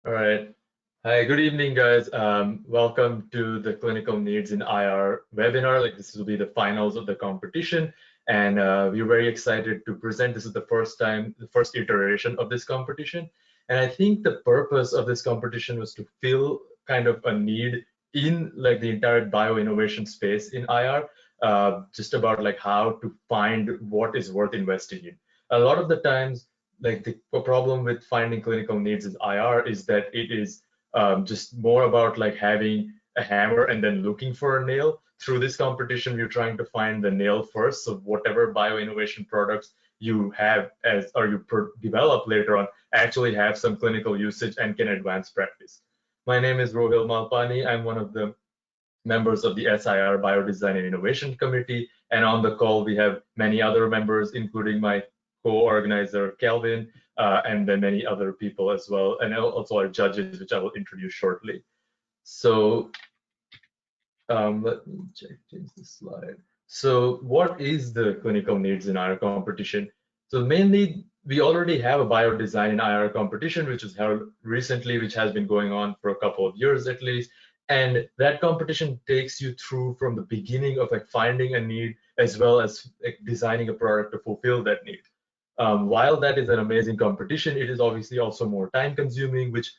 All right. Hi, good evening, guys. Welcome to the Clinical Needs in IR webinar. This will be the finals of the competition, and we're very excited to present. This is the first time, the first iteration of this competition, and I think the purpose of this competition was to fill kind of a need in the entire bio-innovation space in IR, just about how to find what is worth investing in. A lot of the times, the problem with finding clinical needs in IR is that it is just more about having a hammer and then looking for a nail. Through this competition, we're trying to find the nail first. So whatever bio-innovation products you have or you develop later on actually have some clinical usage and can advance practice. My name is Rohil Malpani. I'm one of the members of the SIR Biodesign and Innovation Committee. And on the call, we have many other members, including my co-organizer, Kelvin, and then many other people as well, and also our judges, which I will introduce shortly. So let me change the slide. So what is the clinical needs in IR competition? So mainly, we already have a biodesign in IR competition, which was held recently, which has been going on for a couple of years at least. And that competition takes you through from the beginning of finding a need as well as designing a product to fulfill that need. While that is an amazing competition, it is obviously also more time consuming, which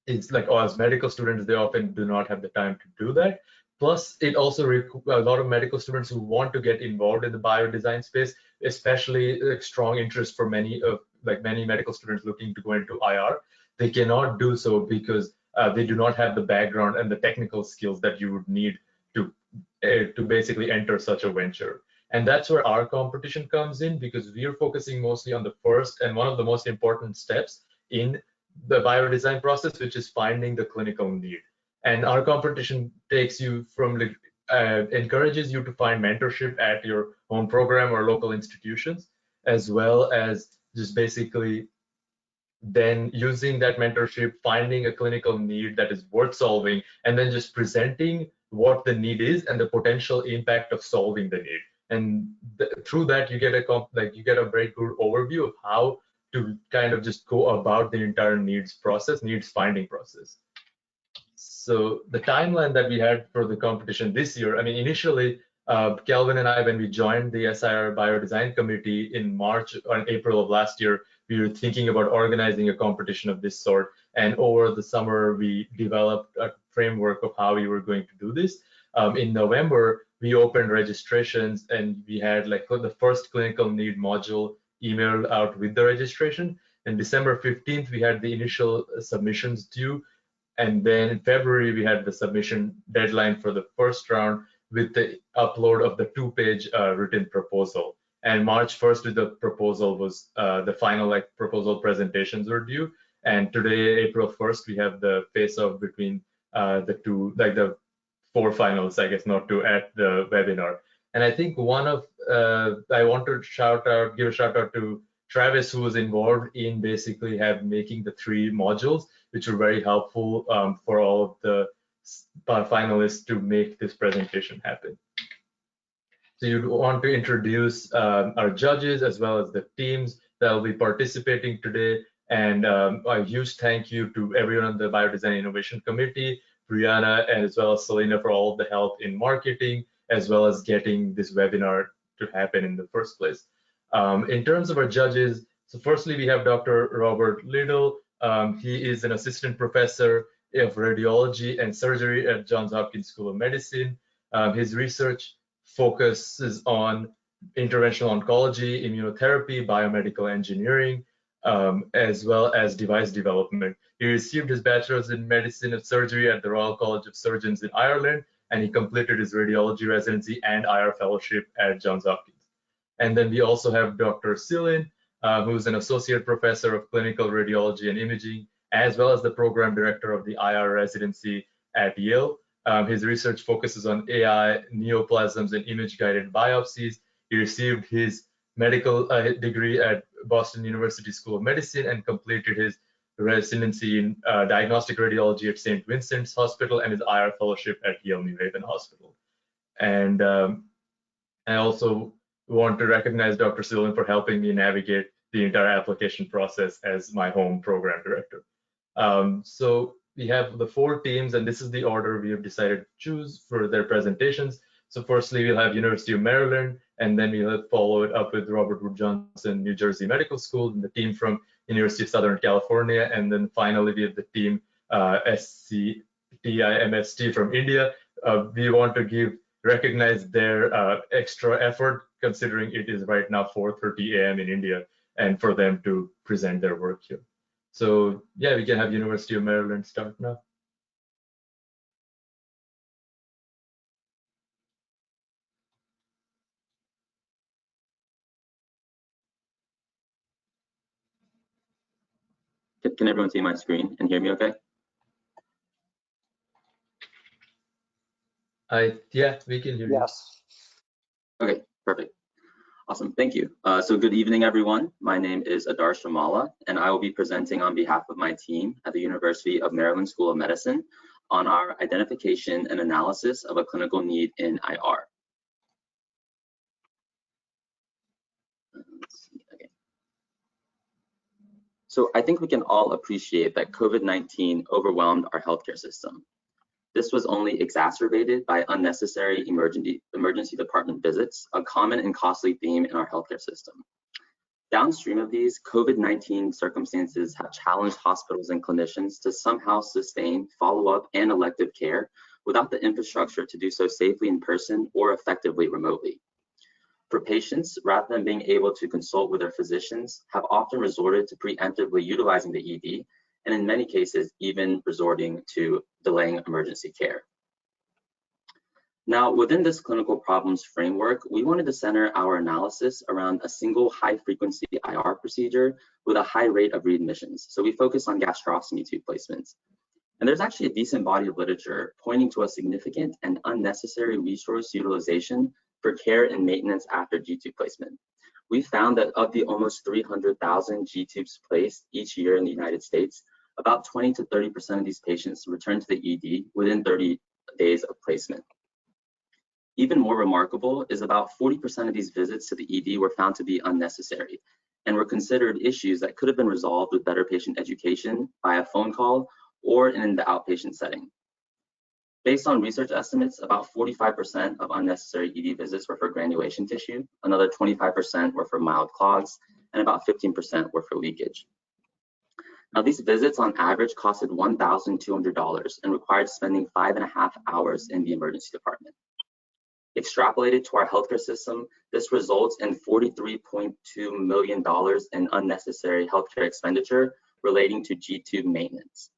is as medical students, they often do not have the time to do that. Plus, it also a lot of medical students who want to get involved in the biodesign space, especially strong interest for many medical students looking to go into IR. They cannot do so because they do not have the background and the technical skills that you would need to basically enter such a venture. And that's where our competition comes in, because we are focusing mostly on the first and one of the most important steps in the biodesign process, which is finding the clinical need. And our competition takes you from encourages you to find mentorship at your own program or local institutions, as well as just basically then using that mentorship, finding a clinical need that is worth solving, and then just presenting what the need is and the potential impact of solving the need. And through that, you get a very good overview of how to kind of just go about the entire needs finding process. So the timeline that we had for the competition this year, I mean, initially, Kelvin and I, when we joined the SIR Biodesign Committee in March or April of last year, we were thinking about organizing a competition of this sort. And over the summer, we developed a framework of how we were going to do this. In November, we opened registrations, and we had the first clinical need module emailed out with the registration. And December 15th, we had the initial submissions due. And then in February, we had the submission deadline for the first round with the upload of the 2-page written proposal. And March 1st, the proposal was the final proposal presentations were due. And today, April 1st, we have the face-off between the two, the 4 finals, I guess, not two, at the webinar. And I think one of I want to give a shout out to Travis, who was involved in basically making the 3 modules, which were very helpful for all of the finalists to make this presentation happen. So you'd want to introduce our judges as well as the teams that will be participating today. And a huge thank you to everyone on the Biodesign Innovation Committee, Brianna, and as well as Selena for all of the help in marketing, as well as getting this webinar to happen in the first place. In terms of our judges, so firstly, we have Dr. Robert Liddell. He is an assistant professor of radiology and surgery at Johns Hopkins School of Medicine. His research focuses on interventional oncology, immunotherapy, biomedical engineering, as well as device development. He received his bachelor's in medicine and surgery at the Royal College of Surgeons in Ireland, and he completed his radiology residency and IR fellowship at Johns Hopkins. And then we also have Dr. Silin, who's an associate professor of clinical radiology and imaging, as well as the program director of the IR residency at Yale. His research focuses on AI, neoplasms, and image-guided biopsies. He received his medical degree at Boston University School of Medicine and completed his residency in diagnostic radiology at St. Vincent's Hospital and his IR fellowship at Yale New Haven Hospital. And I also want to recognize Dr. Silin for helping me navigate the entire application process as my home program director. So we have the 4 teams, and this is the order we have decided to choose for their presentations. So firstly, we'll have University of Maryland, and then we'll follow it up with Robert Wood Johnson, New Jersey Medical School, and the team from University of Southern California, and then finally we have the team SCTIMST from India. We want to recognize their extra effort, considering it is right now 4:30 a.m. in India, and for them to present their work here. So yeah, we can have University of Maryland start now. Can everyone see my screen and hear me okay? Yeah, we can hear you. Yes. Okay, perfect. Awesome, thank you. So good evening, everyone. My name is Adar Shamala, and I will be presenting on behalf of my team at the University of Maryland School of Medicine on our identification and analysis of a clinical need in IR. Let's see, okay. So I think we can all appreciate that COVID-19 overwhelmed our healthcare system. This was only exacerbated by unnecessary emergency department visits, a common and costly theme in our healthcare system. Downstream of these, COVID-19 circumstances have challenged hospitals and clinicians to somehow sustain follow-up and elective care without the infrastructure to do so safely in person or effectively remotely. For patients, rather than being able to consult with their physicians, have often resorted to preemptively utilizing the ED, and in many cases, even resorting to delaying emergency care. Now, within this clinical problems framework, we wanted to center our analysis around a single high-frequency IR procedure with a high rate of readmissions. So we focus on gastrostomy tube placements. And there's actually a decent body of literature pointing to a significant and unnecessary resource utilization for care and maintenance after G-tube placement. We found that of the almost 300,000 G-tubes placed each year in the United States, about 20 to 30% of these patients return to the ED within 30 days of placement. Even more remarkable is about 40% of these visits to the ED were found to be unnecessary and were considered issues that could have been resolved with better patient education via phone call or in the outpatient setting. Based on research estimates, about 45% of unnecessary ED visits were for granulation tissue, another 25% were for mild clogs, and about 15% were for leakage. Now, these visits on average costed $1,200 and required spending 5.5 hours in the emergency department. Extrapolated to our healthcare system, this results in $43.2 million in unnecessary healthcare expenditure relating to G-tube maintenance.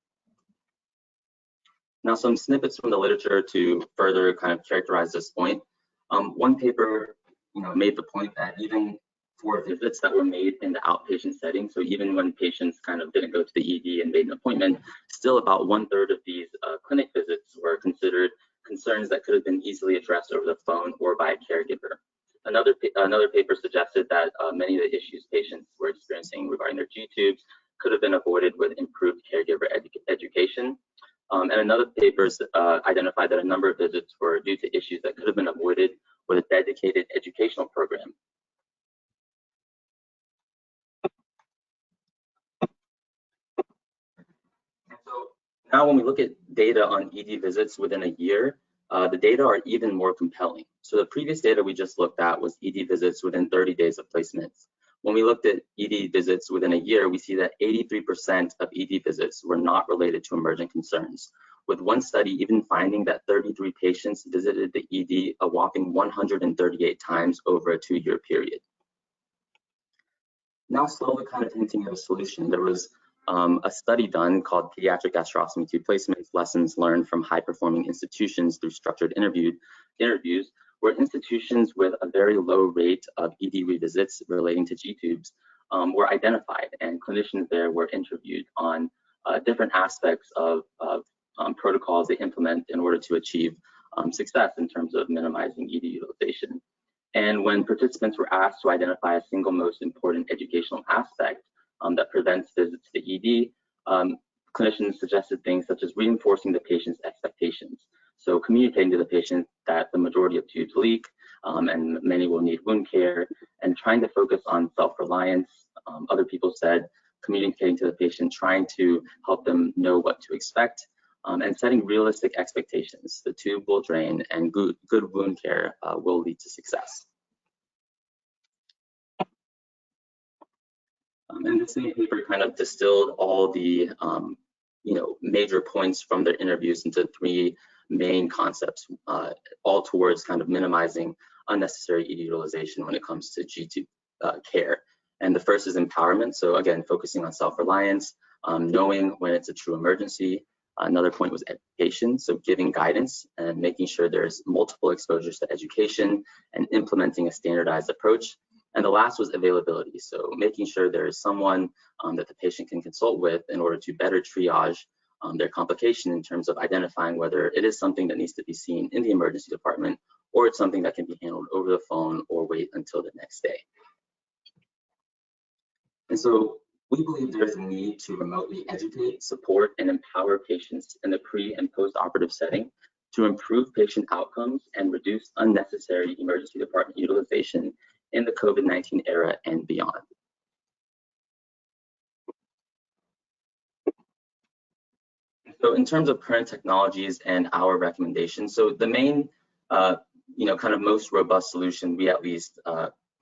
Now, some snippets from the literature to further kind of characterize this point. One paper, made the point that even for visits that were made in the outpatient setting, so even when patients kind of didn't go to the ED and made an appointment, still about 1/3 of these clinic visits were considered concerns that could have been easily addressed over the phone or by a caregiver. Another paper suggested that many of the issues patients were experiencing regarding their G-tubes could have been avoided with improved caregiver education. And another paper identified that a number of visits were due to issues that could have been avoided with a dedicated educational program. And so now when we look at data on ED visits within a year, the data are even more compelling. So the previous data we just looked at was ED visits within 30 days of placements. When we looked at ED visits within a year, we see that 83% of ED visits were not related to emergent concerns, with one study even finding that 33 patients visited the ED a whopping 138 times over a 2-year period. Now slowly kind of hinting at a solution, there was a study done called Pediatric Gastrostomy Tube Placements, Lessons Learned from High-Performing Institutions Through Structured Interviews, where institutions with a very low rate of ED revisits relating to G-tubes were identified, and clinicians there were interviewed on different aspects of protocols they implement in order to achieve success in terms of minimizing ED utilization. And when participants were asked to identify a single most important educational aspect that prevents visits to the ED, clinicians suggested things such as reinforcing the patient's expectations. So communicating to the patient that the majority of tubes leak and many will need wound care, and trying to focus on self-reliance. Other people said communicating to the patient, trying to help them know what to expect, and setting realistic expectations. The tube will drain, and good wound care will lead to success. And this same paper kind of distilled all the major points from their interviews into 3 main concepts, all towards kind of minimizing unnecessary ED utilization when it comes to G2 care. And the first is empowerment. So again, focusing on self-reliance, knowing when it's a true emergency. Another point was education, so giving guidance and making sure there's multiple exposures to education and implementing a standardized approach. And the last was availability, so making sure there is someone that the patient can consult with in order to better triage their complication in terms of identifying whether it is something that needs to be seen in the emergency department or it's something that can be handled over the phone or wait until the next day. And so we believe there's a need to remotely educate, support, and empower patients in the pre- and post-operative setting to improve patient outcomes and reduce unnecessary emergency department utilization in the COVID-19 era and beyond. So in terms of current technologies and our recommendations, so the main, kind of most robust solution we at least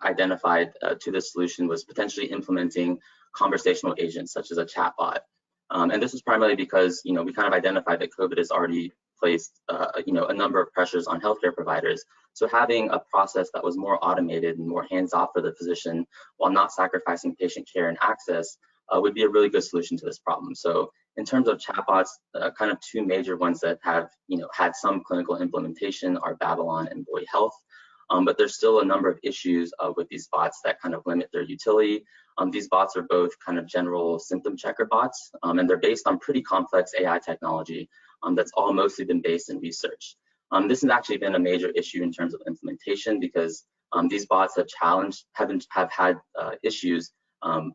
identified to this solution was potentially implementing conversational agents such as a chatbot. And this is primarily because, we kind of identified that COVID has already placed, a number of pressures on healthcare providers. So having a process that was more automated and more hands-off for the physician while not sacrificing patient care and access would be a really good solution to this problem. So in terms of chatbots, kind of 2 major ones that have, had some clinical implementation are Babylon and Boy Health. But there's still a number of issues with these bots that kind of limit their utility. These bots are both kind of general symptom checker bots, and they're based on pretty complex AI technology that's all mostly been based in research. This has actually been a major issue in terms of implementation because these bots have had issues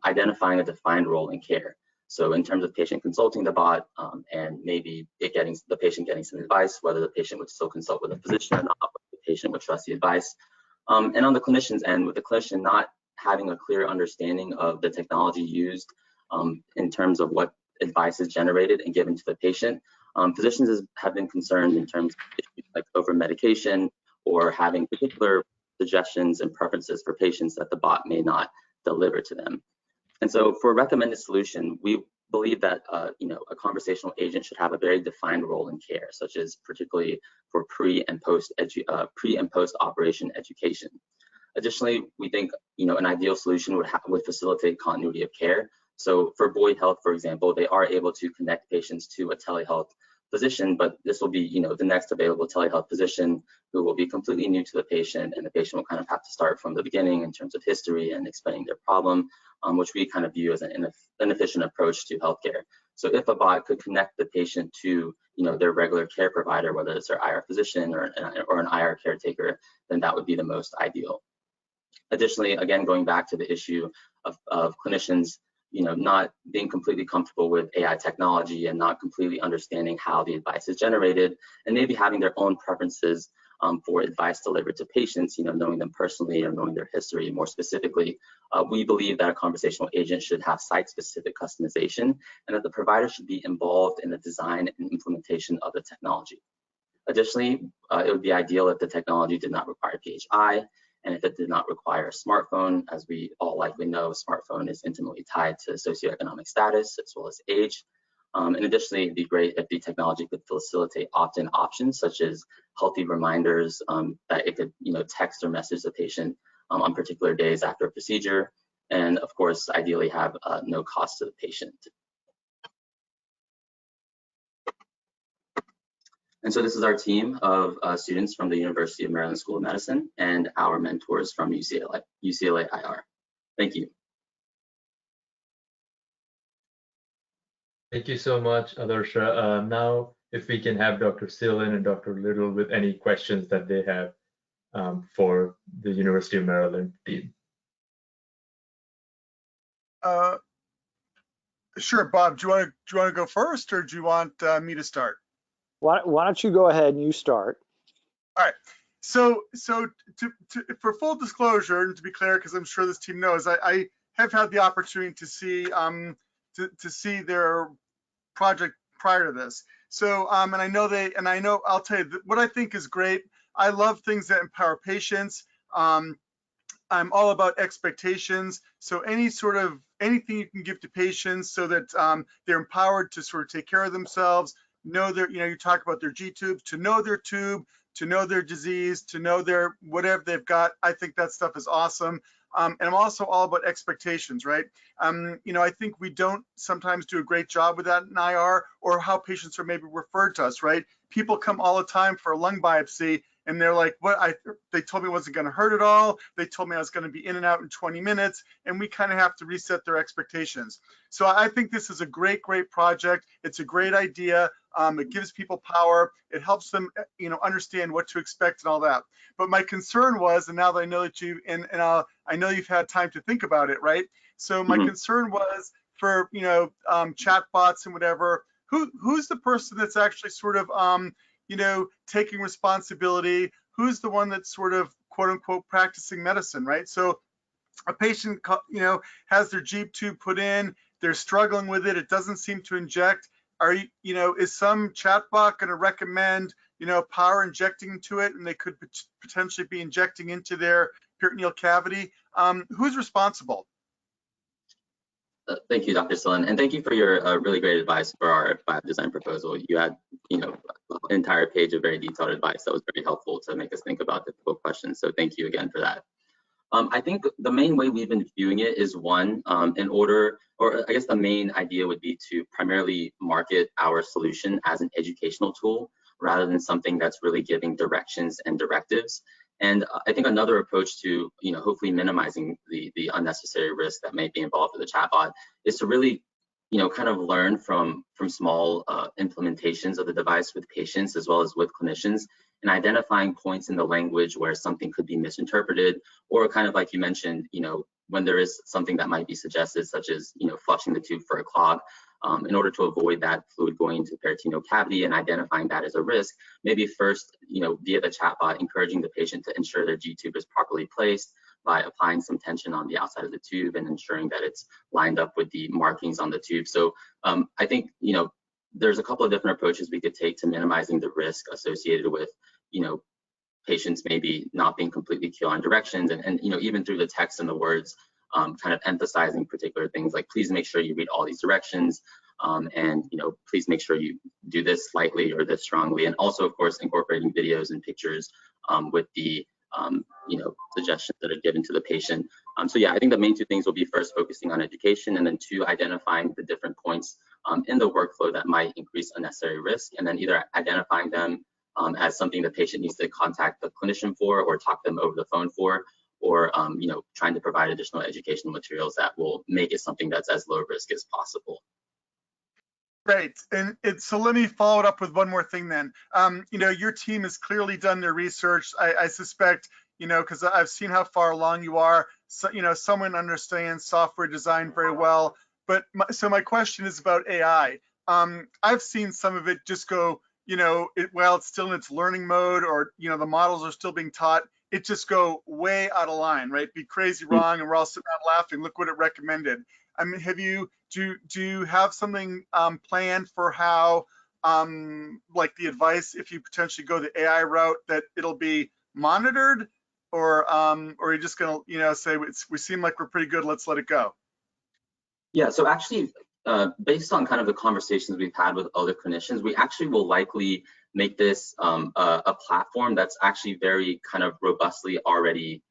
identifying a defined role in care. So in terms of patient consulting the bot and maybe the patient getting some advice, whether the patient would still consult with a physician or not, the patient would trust the advice. And on the clinician's end, with the clinician not having a clear understanding of the technology used in terms of what advice is generated and given to the patient, physicians have been concerned in terms of issues like over-medication or having particular suggestions and preferences for patients that the bot may not deliver to them. And so for a recommended solution, we believe that a conversational agent should have a very defined role in care, such as particularly for pre and post operation education. Additionally, we think an ideal solution would facilitate continuity of care. So for Boy Health, for example, they are able to connect patients to a telehealth physician, but this will be the next available telehealth physician who will be completely new to the patient, and the patient will kind of have to start from the beginning in terms of history and explaining their problem, which we kind of view as an inefficient approach to healthcare. So if a bot could connect the patient to their regular care provider, whether it's their IR physician or an IR caretaker, then that would be the most ideal. Additionally, again, going back to the issue of clinicians not being completely comfortable with AI technology and not completely understanding how the advice is generated, and maybe having their own preferences for advice delivered to patients, knowing them personally or knowing their history more specifically, we believe that a conversational agent should have site-specific customization and that the provider should be involved in the design and implementation of the technology. Additionally, it would be ideal if the technology did not require PHI, and if it did not require a smartphone. As we all likely know, a smartphone is intimately tied to socioeconomic status as well as age. And additionally, it'd be great if the technology could facilitate opt-in options such as healthy reminders that it could text or message the patient on particular days after a procedure, and of course, ideally have no cost to the patient. And so this is our team of students from the University of Maryland School of Medicine and our mentors from UCLA IR. Thank you. Thank you so much, Adarsha. Now, if we can have Dr. Seelan and Dr. Liddell with any questions that they have for the University of Maryland team. Sure, Bob. Do you want to go first, or do you want me to start? Why don't you go ahead and you start? All right. So for full disclosure, and to be clear, because I'm sure this team knows, I have had the opportunity to see to see their project prior to this. So and I know I'll tell you what I think is great. I love things that empower patients. I'm all about expectations. So anything you can give to patients so that they're empowered to sort of take care of themselves, know their, you talk about their G tubes, to know their tube, to know their disease, to know their whatever they've got. I think that stuff is awesome. And I'm also all about expectations, right? I think we don't sometimes do a great job with that in IR, or how patients are maybe referred to us, right? People come all the time for a lung biopsy and they're like, they told me it wasn't going to hurt at all. They told me I was going to be in and out in 20 minutes. And we kind of have to reset their expectations. So I think this is a great, great project. It's a great idea. It gives people power. It helps them, understand what to expect and all that. But my concern was, and now that I know that I know you've had time to think about it, right? So my concern was for, chat bots and whatever, who's the person that's actually sort of, taking responsibility? Who's the one that's sort of quote unquote practicing medicine, right? So a patient, has their G tube put in, they're struggling with it, it doesn't seem to inject. Is some chatbot going to recommend, power injecting into it, and they could potentially be injecting into their peritoneal cavity? Who's responsible? Thank you, Dr. Sillon, and thank you for your really great advice for our bio design proposal. You had, an entire page of very detailed advice that was very helpful to make us think about difficult questions. So thank you again for that. I think the main way we've been viewing it is one, I guess the main idea would be to primarily market our solution as an educational tool rather than something that's really giving directions and directives. And I think another approach to, hopefully minimizing the unnecessary risk that may be involved with the chatbot is to really, kind of learn from small implementations of the device with patients as well as with clinicians, and identifying points in the language where something could be misinterpreted, or kind of like you mentioned, when there is something that might be suggested, such as, flushing the tube for a clog. In order to avoid that fluid going into the peritoneal cavity and identifying that as a risk, maybe first, via the chatbot, encouraging the patient to ensure their G tube is properly placed by applying some tension on the outside of the tube and ensuring that it's lined up with the markings on the tube. So I think, there's a couple of different approaches we could take to minimizing the risk associated with, patients maybe not being completely clear on directions, and even through the text and the words, kind of emphasizing particular things like, please make sure you read all these directions, and please make sure you do this slightly or this strongly, and also of course incorporating videos and pictures with the suggestions that are given to the patient. So yeah, I think the main two things will be first focusing on education, and then two, identifying the different points in the workflow that might increase unnecessary risk, and then either identifying them as something the patient needs to contact the clinician for or talk them over the phone for, or trying to provide additional educational materials that will make it something that's as low risk as possible. Great. And so let me follow it up with one more thing then. Your team has clearly done their research. I suspect, because I've seen how far along you are. So, someone understands software design very well. But so my question is about AI. I've seen some of it just go, while it's still in its learning mode, or the models are still being taught, it just go way out of line, right? Be crazy wrong, and we're all sitting around laughing. Look what it recommended. I mean, do you have something planned for how, like the advice, if you potentially go the AI route, that it'll be monitored, or you're just gonna, say we seem like we're pretty good, let's let it go? Yeah. So actually, based on kind of the conversations we've had with other clinicians, we actually will likely make this a platform that's actually very kind of robustly already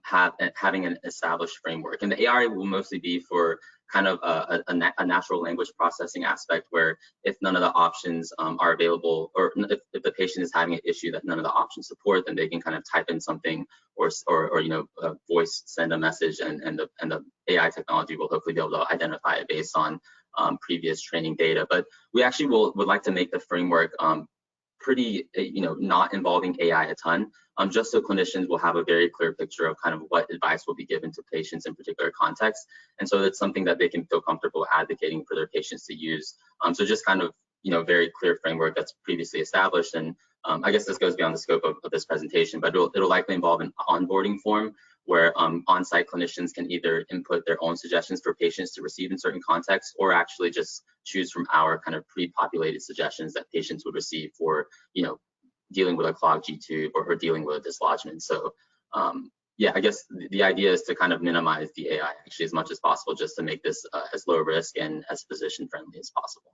having an established framework. And the AI will mostly be for kind of a natural language processing aspect, where if none of the options are available, or if the patient is having an issue that none of the options support, then they can kind of type in something, or voice send a message, and the AI technology will hopefully be able to identify it based on previous training data. But we actually would like to make the framework pretty, not involving AI a ton, just so clinicians will have a very clear picture of kind of what advice will be given to patients in particular contexts. And so it's something that they can feel comfortable advocating for their patients to use. So just kind of, very clear framework that's previously established. And I guess this goes beyond the scope of this presentation, but it'll likely involve an onboarding form where on-site clinicians can either input their own suggestions for patients to receive in certain contexts, or actually just choose from our kind of pre-populated suggestions that patients would receive for, dealing with a clogged G-tube or dealing with a dislodgement. So yeah, I guess the idea is to kind of minimize the AI actually as much as possible, just to make this as low risk and as physician friendly as possible.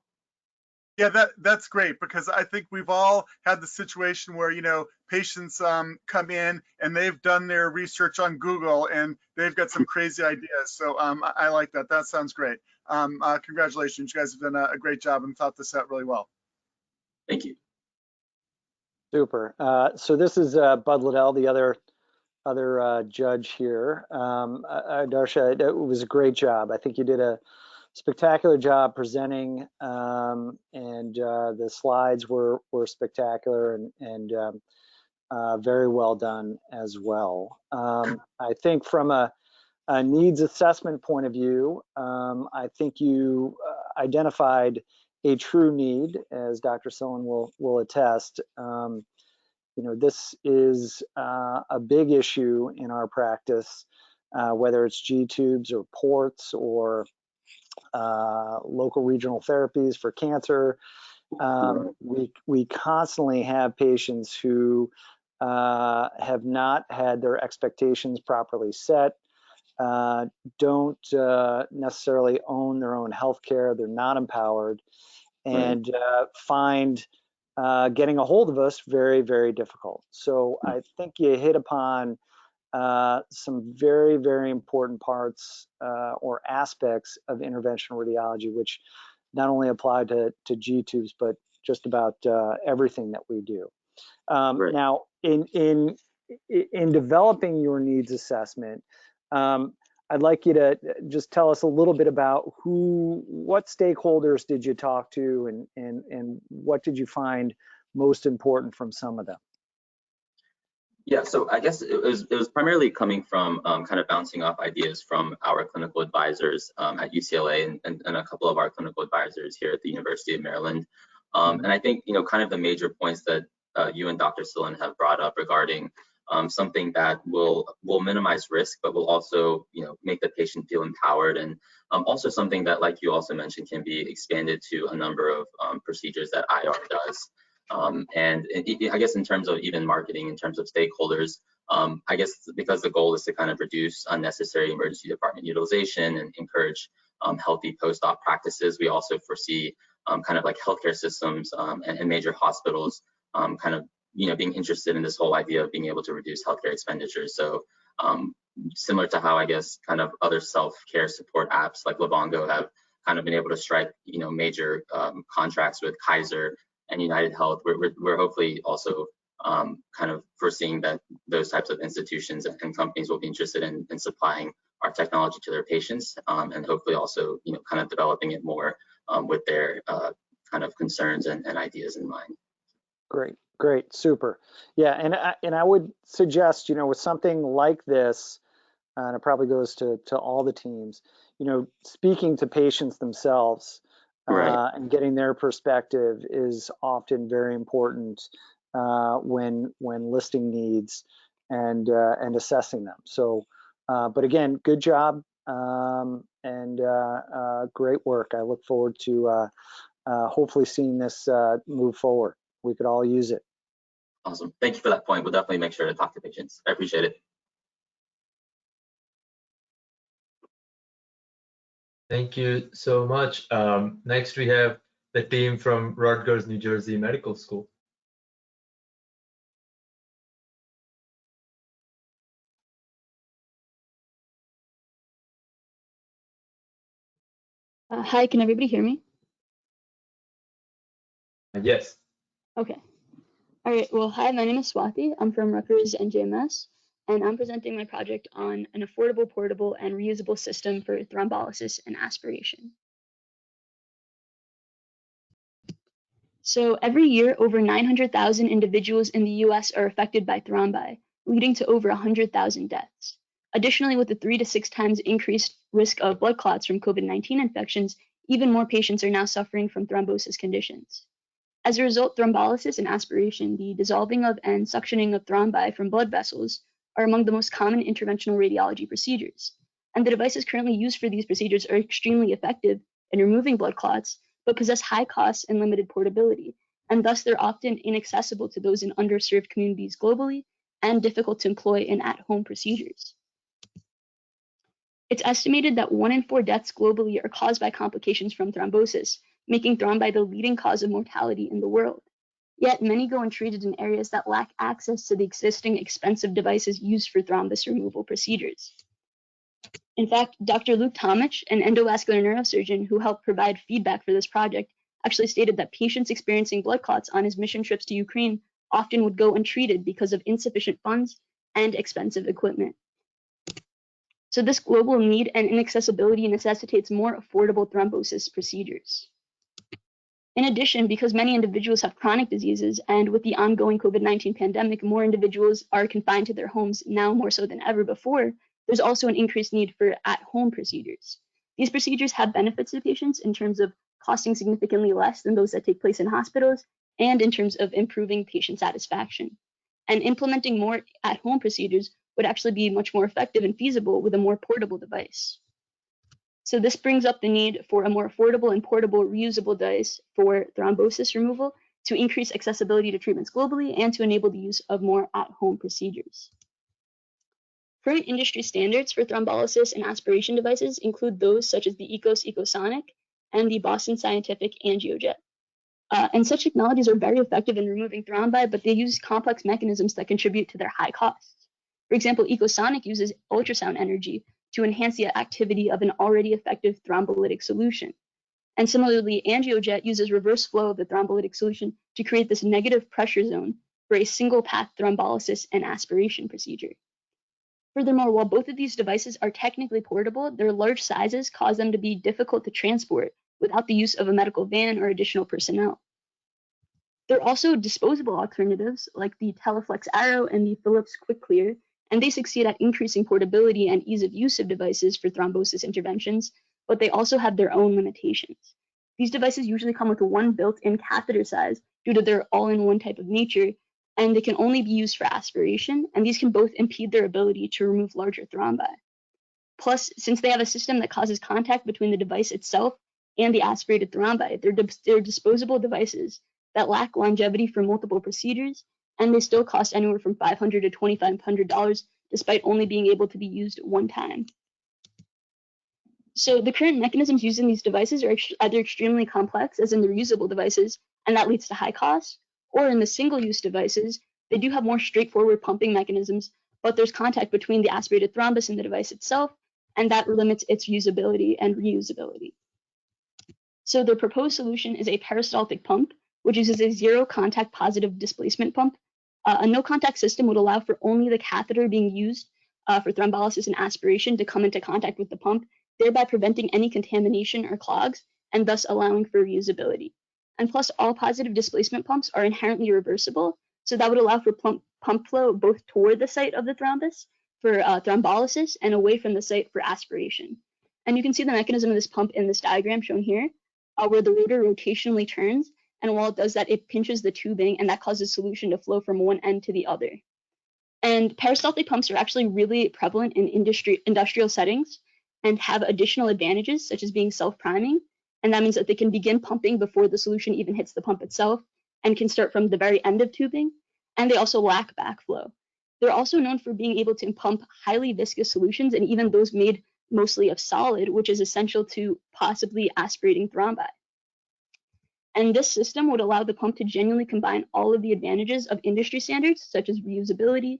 Yeah, that's great, because I think we've all had the situation where, patients come in and they've done their research on Google and they've got some crazy ideas. So I like that. That sounds great. Congratulations. You guys have done a great job and thought this out really well. Thank you. Super. So this is Bud Liddell, the other judge here. Darsha, it was a great job. I think you did a spectacular job presenting, and the slides were spectacular and very well done as well. I think from a needs assessment point of view, I think you identified a true need, as Dr. Sullen will attest. This is a big issue in our practice, whether it's G-tubes or ports or local regional therapies for cancer. We constantly have patients who have not had their expectations properly set, don't necessarily own their own healthcare, they're not empowered, and find getting a hold of us very, very difficult. So I think you hit upon some very, very important parts or aspects of interventional radiology, which not only apply to G-tubes, but just about everything that we do. Now, in developing your needs assessment, I'd like you to just tell us a little bit about what stakeholders did you talk to, and what did you find most important from some of them? Yeah, so I guess it was primarily coming from kind of bouncing off ideas from our clinical advisors at UCLA and a couple of our clinical advisors here at the University of Maryland. And I think, kind of the major points that you and Dr. Sullen have brought up regarding something that will minimize risk, but will also, make the patient feel empowered, and also something that, like you also mentioned, can be expanded to a number of procedures that IR does. And I guess in terms of even marketing, in terms of stakeholders, I guess because the goal is to kind of reduce unnecessary emergency department utilization and encourage healthy post-op practices, we also foresee kind of like healthcare systems and major hospitals kind of being interested in this whole idea of being able to reduce healthcare expenditures. So similar to how I guess kind of other self-care support apps like Livongo have kind of been able to strike major contracts with Kaiser and United Health, we're hopefully also kind of foreseeing that those types of institutions and companies will be interested in supplying our technology to their patients, and hopefully also kind of developing it more with their kind of concerns and ideas in mind. Great, super. Yeah, and I would suggest, with something like this, and it probably goes to all the teams, speaking to patients themselves and getting their perspective is often very important when listing needs and assessing them. So, but again, good job and great work. I look forward to hopefully seeing this move forward. We could all use it. Awesome. Thank you for that point. We'll definitely make sure to talk to patients. I appreciate it. Thank you so much. Next, we have the team from Rutgers, New Jersey Medical School. Hi, can everybody hear me? Yes. Okay. All right, well, hi, my name is Swathi. I'm from Rutgers NJMS, and I'm presenting my project on an affordable, portable, and reusable system for thrombolysis and aspiration. So every year, over 900,000 individuals in the US are affected by thrombi, leading to over 100,000 deaths. Additionally, with the 3 to 6 times increased risk of blood clots from COVID-19 infections, even more patients are now suffering from thrombosis conditions. As a result, thrombolysis and aspiration, the dissolving of and suctioning of thrombi from blood vessels, are among the most common interventional radiology procedures. And the devices currently used for these procedures are extremely effective in removing blood clots, but possess high costs and limited portability, and thus they're often inaccessible to those in underserved communities globally and difficult to employ in at-home procedures. It's estimated that 1 in 4 deaths globally are caused by complications from thrombosis, making thrombi the leading cause of mortality in the world. Yet many go untreated in areas that lack access to the existing expensive devices used for thrombus removal procedures. In fact, Dr. Luke Tomich, an endovascular neurosurgeon who helped provide feedback for this project, actually stated that patients experiencing blood clots on his mission trips to Ukraine often would go untreated because of insufficient funds and expensive equipment. So this global need and inaccessibility necessitates more affordable thrombosis procedures. In addition, because many individuals have chronic diseases, and with the ongoing COVID-19 pandemic, more individuals are confined to their homes now more so than ever before, there's also an increased need for at-home procedures. These procedures have benefits to patients in terms of costing significantly less than those that take place in hospitals, and in terms of improving patient satisfaction. And implementing more at-home procedures would actually be much more effective and feasible with a more portable device. So this brings up the need for a more affordable and portable reusable device for thrombosis removal to increase accessibility to treatments globally and to enable the use of more at-home procedures. Current industry standards for thrombolysis and aspiration devices include those such as the ECOS Ecosonic and the Boston Scientific AngioJet. And such technologies are very effective in removing thrombi, but they use complex mechanisms that contribute to their high costs. For example, Ecosonic uses ultrasound energy to enhance the activity of an already effective thrombolytic solution. And similarly, AngioJet uses reverse flow of the thrombolytic solution to create this negative pressure zone for a single path thrombolysis and aspiration procedure. Furthermore, while both of these devices are technically portable, their large sizes cause them to be difficult to transport without the use of a medical van or additional personnel. There are also disposable alternatives like the Teleflex Arrow and the Philips QuickClear, and they succeed at increasing portability and ease of use of devices for thrombosis interventions, but they also have their own limitations. These devices usually come with one built-in catheter size due to their all-in-one type of nature, and they can only be used for aspiration, and these can both impede their ability to remove larger thrombi. Plus, since they have a system that causes contact between the device itself and the aspirated thrombi, they're disposable devices that lack longevity for multiple procedures, and they still cost anywhere from $500 to $2,500, despite only being able to be used one time. So the current mechanisms used in these devices are either extremely complex, as in the reusable devices, and that leads to high costs, or in the single-use devices, they do have more straightforward pumping mechanisms, but there's contact between the aspirated thrombus and the device itself, and that limits its usability and reusability. So the proposed solution is a peristaltic pump, which uses a zero-contact positive displacement pump. A no-contact system would allow for only the catheter being used for thrombolysis and aspiration to come into contact with the pump, thereby preventing any contamination or clogs, and thus allowing for reusability. And plus, all positive displacement pumps are inherently reversible, so that would allow for pump flow both toward the site of the thrombus for thrombolysis and away from the site for aspiration. And you can see the mechanism of this pump in this diagram shown here, where the rotor rotationally turns, and while it does that, it pinches the tubing, and that causes solution to flow from one end to the other. And peristaltic pumps are actually really prevalent in industrial settings and have additional advantages, such as being self-priming, and that means that they can begin pumping before the solution even hits the pump itself, and can start from the very end of tubing, and they also lack backflow. They're also known for being able to pump highly viscous solutions, and even those made mostly of solid, which is essential to possibly aspirating thrombi. And this system would allow the pump to genuinely combine all of the advantages of industry standards, such as reusability,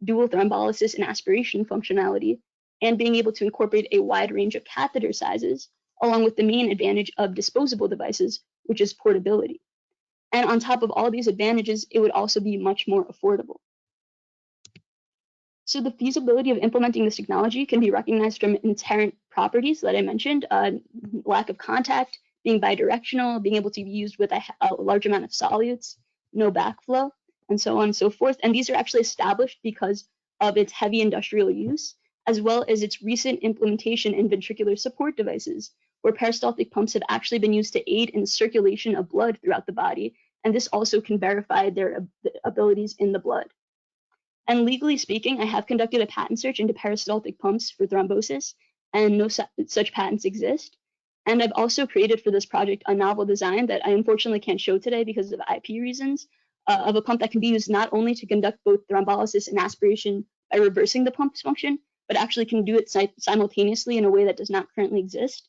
dual thrombolysis and aspiration functionality, and being able to incorporate a wide range of catheter sizes, along with the main advantage of disposable devices, which is portability. And on top of all these advantages, it would also be much more affordable. So the feasibility of implementing this technology can be recognized from inherent properties that I mentioned, lack of contact, being bidirectional, being able to be used with a large amount of solutes, no backflow, and so on and so forth. And these are actually established because of its heavy industrial use, as well as its recent implementation in ventricular support devices, where peristaltic pumps have actually been used to aid in the circulation of blood throughout the body, and this also can verify their abilities in the blood. And legally speaking, I have conducted a patent search into peristaltic pumps for thrombosis, and no such patents exist. And I've also created for this project a novel design that I unfortunately can't show today because of IP reasons, of a pump that can be used not only to conduct both thrombolysis and aspiration by reversing the pump's function, but actually can do it simultaneously in a way that does not currently exist.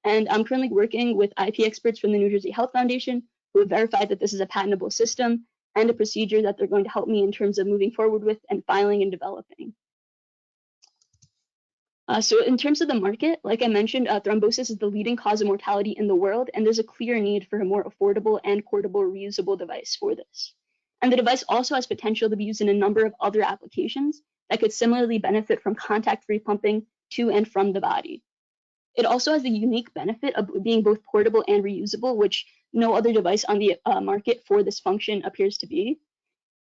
And I'm currently working with IP experts from the New Jersey Health Foundation who have verified that this is a patentable system and a procedure that they're going to help me in terms of moving forward with and filing and developing. So in terms of the market, like I mentioned, thrombosis is the leading cause of mortality in the world, and there's a clear need for a more affordable and portable reusable device for this. And the device also has potential to be used in a number of other applications that could similarly benefit from contact-free pumping to and from the body. It also has the unique benefit of being both portable and reusable, which no other device on the market for this function appears to be.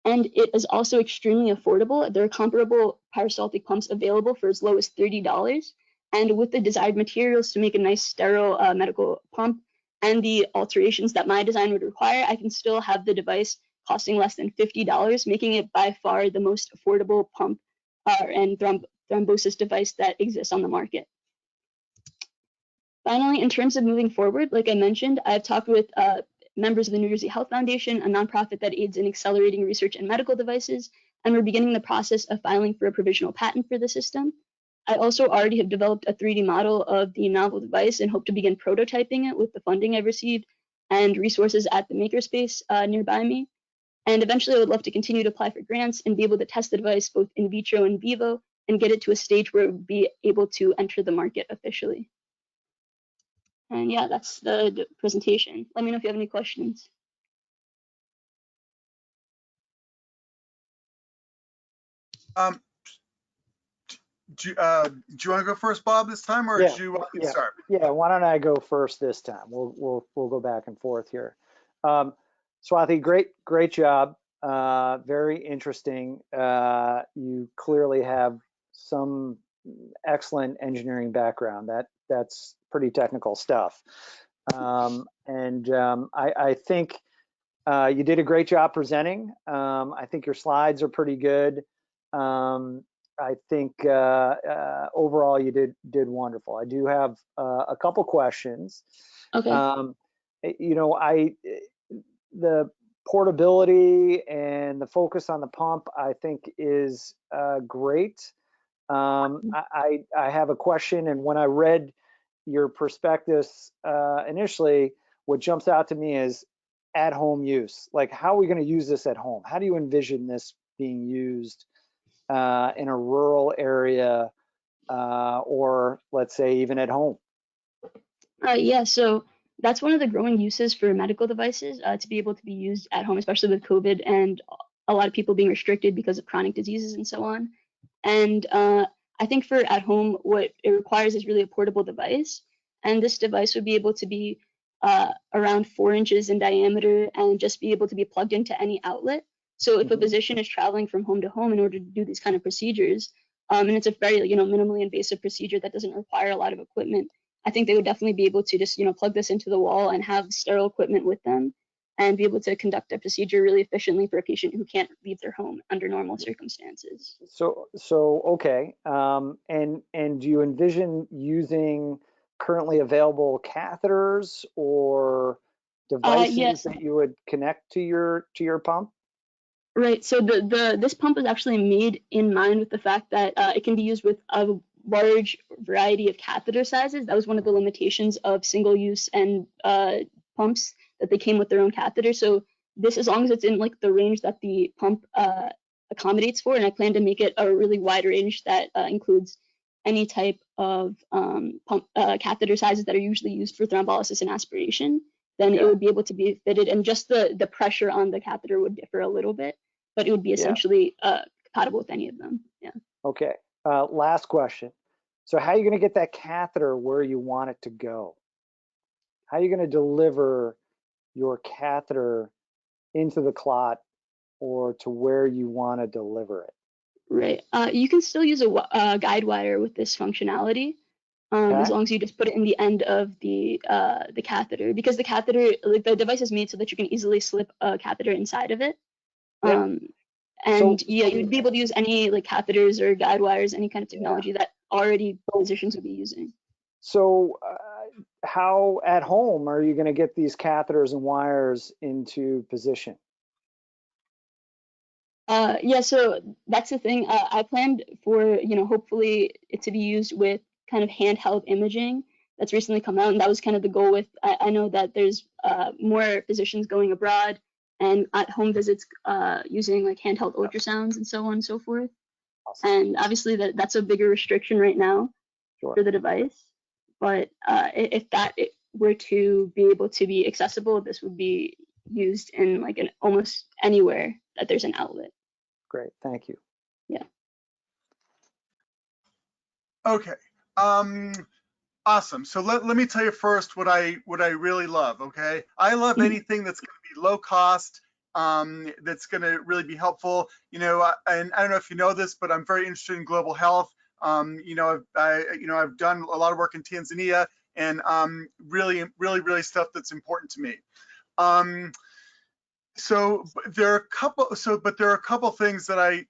And it is also extremely affordable. There are comparable peristaltic pumps available for as low as $30. And with the desired materials to make a nice sterile medical pump and the alterations that my design would require, I can still have the device costing less than $50, making it by far the most affordable pump and thrombosis device that exists on the market. Finally, in terms of moving forward, like I mentioned, I've talked with members of the New Jersey Health Foundation, a nonprofit that aids in accelerating research in medical devices, and we're beginning the process of filing for a provisional patent for the system. I also already have developed a 3D model of the novel device and hope to begin prototyping it with the funding I've received and resources at the makerspace nearby me. And eventually I would love to continue to apply for grants and be able to test the device both in vitro and vivo and get it to a stage where it would be able to enter the market officially. And yeah, that's the presentation. Let me know if you have any questions. Do you want to go first, Bob, this time, or do you want me to start? Yeah, why don't I go first this time? We'll go back and forth here. Swathi, great job. Very interesting. You clearly have some excellent engineering background. That's pretty technical stuff. I think you did a great job presenting. I think your slides are pretty good. I think overall you did wonderful. I do have a couple questions. Okay. You know, the portability and the focus on the pump, I think, is great. I have a question, and when I read your prospectus initially, what jumps out to me is at-home use. Like, how are we going to use this at home? How do you envision this being used in a rural area, or let's say even at home? Yeah, so that's one of the growing uses for medical devices, to be able to be used at home, especially with COVID and a lot of people being restricted because of chronic diseases and so on. And I think for at home, what it requires is really a portable device. And this device would be able to be around 4 inches in diameter and just be able to be plugged into any outlet. So if a physician is traveling from home to home in order to do these kind of procedures, and it's a very, minimally invasive procedure that doesn't require a lot of equipment, I think they would definitely be able to just, plug this into the wall and have sterile equipment with them and be able to conduct a procedure really efficiently for a patient who can't leave their home under normal circumstances. So okay. And do you envision using currently available catheters or devices yes. that you would connect to your pump? Right. So this pump is actually made in mind with the fact that it can be used with a large variety of catheter sizes. That was one of the limitations of single-use and pumps, that they came with their own catheter. So this, as long as it's in like the range that the pump accommodates for, and I plan to make it a really wide range that includes any type of pump catheter sizes that are usually used for thrombolysis and aspiration, then it would be able to be fitted, and just the pressure on the catheter would differ a little bit, but it would be essentially compatible with any of them. Yeah. Okay. Last question. So how are you going to get that catheter where you want it to go? How are you going to deliver your catheter into the clot or to where you want to deliver it? Right. You can still use a guide wire with this functionality, as long as you just put it in the end of the catheter, because the catheter, like the device is made so that you can easily slip a catheter inside of it. And yeah, you'd be able to use any like catheters or guide wires, any kind of technology that already physicians would be using. So how at home are you going to get these catheters and wires into position? Yeah, so that's the thing. I planned for, hopefully it to be used with kind of handheld imaging that's recently come out, and that was kind of the goal with, I know that there's more physicians going abroad and at home visits using like handheld ultrasounds and so on and so forth. Awesome. And obviously that's a bigger restriction right now for the device. But if that were to be able to be accessible, this would be used in like almost anywhere that there's an outlet. Great, thank you. Yeah. Okay. Awesome. So let me tell you first what I really love. Okay, I love anything that's going to be low cost, that's going to really be helpful. And I don't know if you know this, but I'm very interested in global health. I've done a lot of work in Tanzania, and really stuff that's important to me. So there are a couple things that I,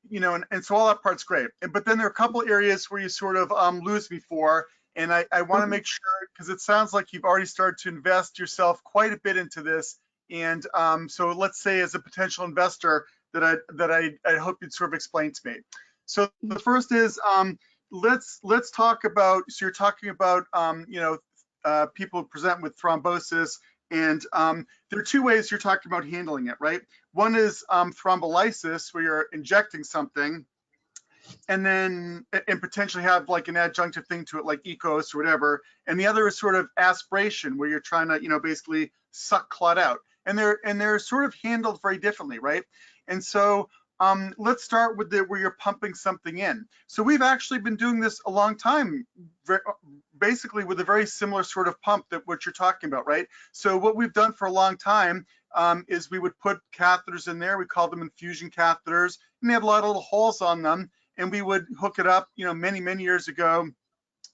and so all that part's great. But then there are a couple areas where you sort of lose me for, and I want to make sure, because it sounds like you've already started to invest yourself quite a bit into this. And so let's say as a potential investor that I hope you'd sort of explain to me. So the first is, let's talk about, so you're talking about, people who present with thrombosis. And there are two ways you're talking about handling it, right? One is thrombolysis, where you're injecting something, and potentially have like an adjunctive thing to it, like ECOS or whatever. And the other is sort of aspiration, where you're trying to, basically suck clot out. And they're sort of handled very differently, right? And so let's start with where you're pumping something in. So we've actually been doing this a long time, basically with a very similar sort of pump that what you're talking about, right? So what we've done for a long time is we would put catheters in there. We call them infusion catheters, and they have a lot of little holes on them. And we would hook it up, many years ago,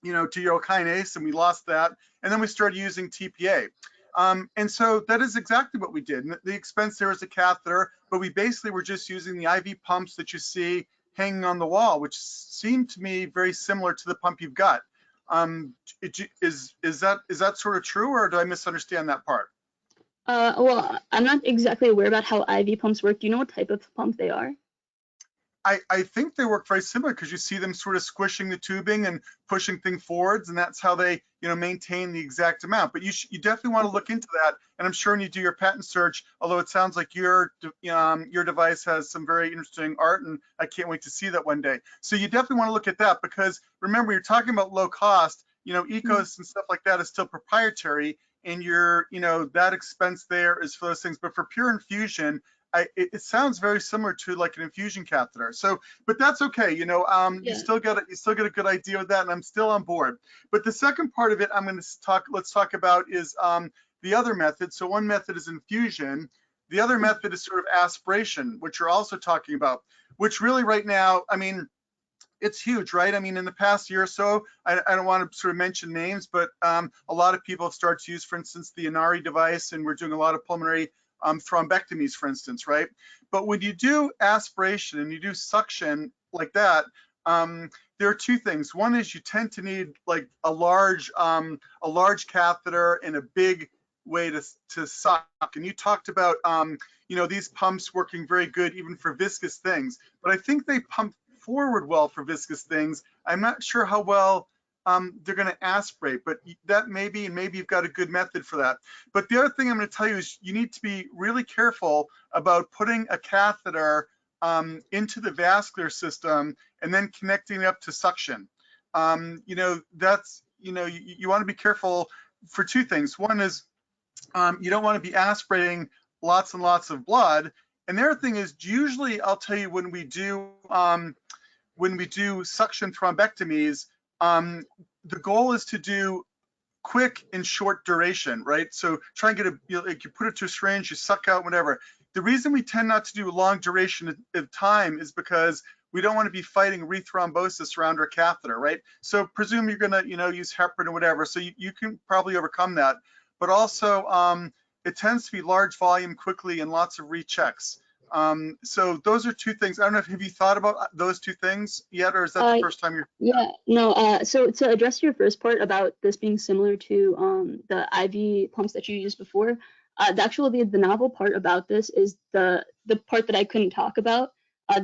to urokinase, and we lost that. And then we started using TPA. And so that is exactly what we did. And the expense there is a catheter, but we basically were just using the IV pumps that you see hanging on the wall, which seemed to me very similar to the pump you've got. Is that sort of true, or do I misunderstand that part? Well, I'm not exactly aware about how IV pumps work. Do you know what type of pump they are? I think they work very similar, because you see them sort of squishing the tubing and pushing things forwards, and that's how they, maintain the exact amount. But you definitely want to look into that. And I'm sure when you do your patent search, although it sounds like your device has some very interesting art, and I can't wait to see that one day. So you definitely want to look at that, because remember, you're talking about low cost. ECOS and stuff like that is still proprietary, and that expense there is for those things. But for pure infusion, it sounds very similar to like an infusion catheter. So, but that's okay. You still get a good idea of that, and I'm still on board. But the second part of it, let's talk about is the other method. So one method is infusion. The other method is sort of aspiration, which you're also talking about, which really right now, it's huge, right? In the past year or so, I don't want to sort of mention names, but a lot of people have started to use, for instance, the Inari device, and we're doing a lot of pulmonary thrombectomies, for instance, right? But when you do aspiration and you do suction like that, there are two things. One is you tend to need like a large catheter and a big way to suck. And you talked about these pumps working very good even for viscous things, but I think they pump forward well for viscous things. I'm not sure how well they're going to aspirate, but that maybe you've got a good method for that. But the other thing I'm going to tell you is you need to be really careful about putting a catheter into the vascular system and then connecting it up to suction. You want to be careful for two things. One is you don't want to be aspirating lots and lots of blood. And the other thing is, usually I'll tell you, when we do suction thrombectomies, the goal is to do quick and short duration, right? So try and get you put it to a syringe, you suck out, whatever. The reason we tend not to do long duration of time is because we don't want to be fighting rethrombosis around our catheter, right? So presume you're gonna, use heparin or whatever, so you can probably overcome that. But also, it tends to be large volume quickly and lots of rechecks. So those are two things. I don't know if have you thought about those two things yet, or is that the first time you're? Yeah, no. So to address your first part about this being similar to the IV pumps that you used before, the novel part about this is the part that I couldn't talk about,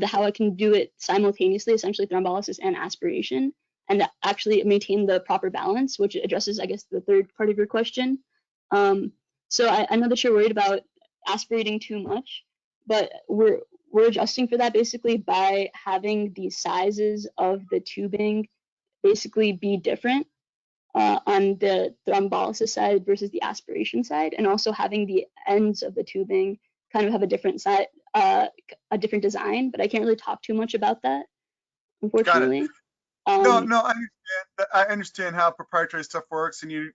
how I can do it simultaneously, essentially thrombolysis and aspiration, and actually maintain the proper balance, which addresses, I guess, the third part of your question. So I know that you're worried about aspirating too much, but we're adjusting for that basically by having the sizes of the tubing basically be different on the thrombolysis side versus the aspiration side, and also having the ends of the tubing kind of have a different side, a different design. But I can't really talk too much about that, unfortunately. Got it. No, I understand how proprietary stuff works, and you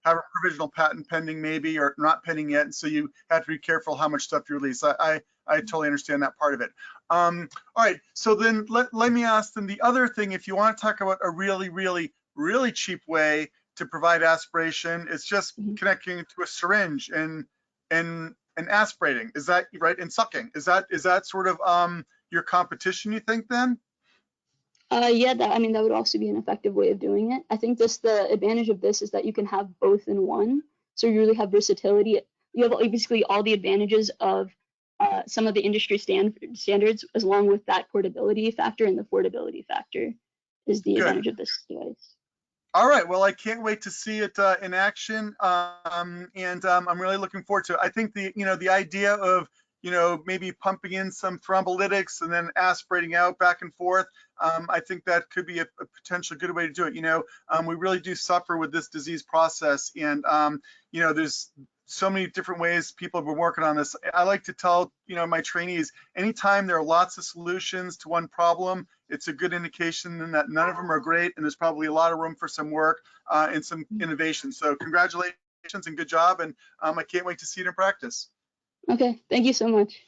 have a provisional patent pending maybe, or not pending yet, and so you have to be careful how much stuff you release. I totally understand that part of it. All right, so then let me ask them the other thing. If you want to talk about a really cheap way to provide aspiration, it's just connecting to a syringe and aspirating. Is that right? And sucking. Is that sort of your competition, you think, then? Yeah, I mean, that would also be an effective way of doing it. I think the advantage of this is that you can have both in one. So you really have versatility. You have basically all the advantages of some of the industry standards, as along with that portability factor, and the affordability factor is the advantage of this device. All right, well, I can't wait to see it in action, and I'm really looking forward to it. I think the idea of maybe pumping in some thrombolytics and then aspirating out back and forth, I think that could be a potential good way to do it. We really do suffer with this disease process, and there's so many different ways people have been working on this. I like to tell my trainees, anytime there are lots of solutions to one problem, it's a good indication that none of them are great, and there's probably a lot of room for some work and some innovation. So congratulations and good job, and I can't wait to see it in practice. Okay, thank you so much.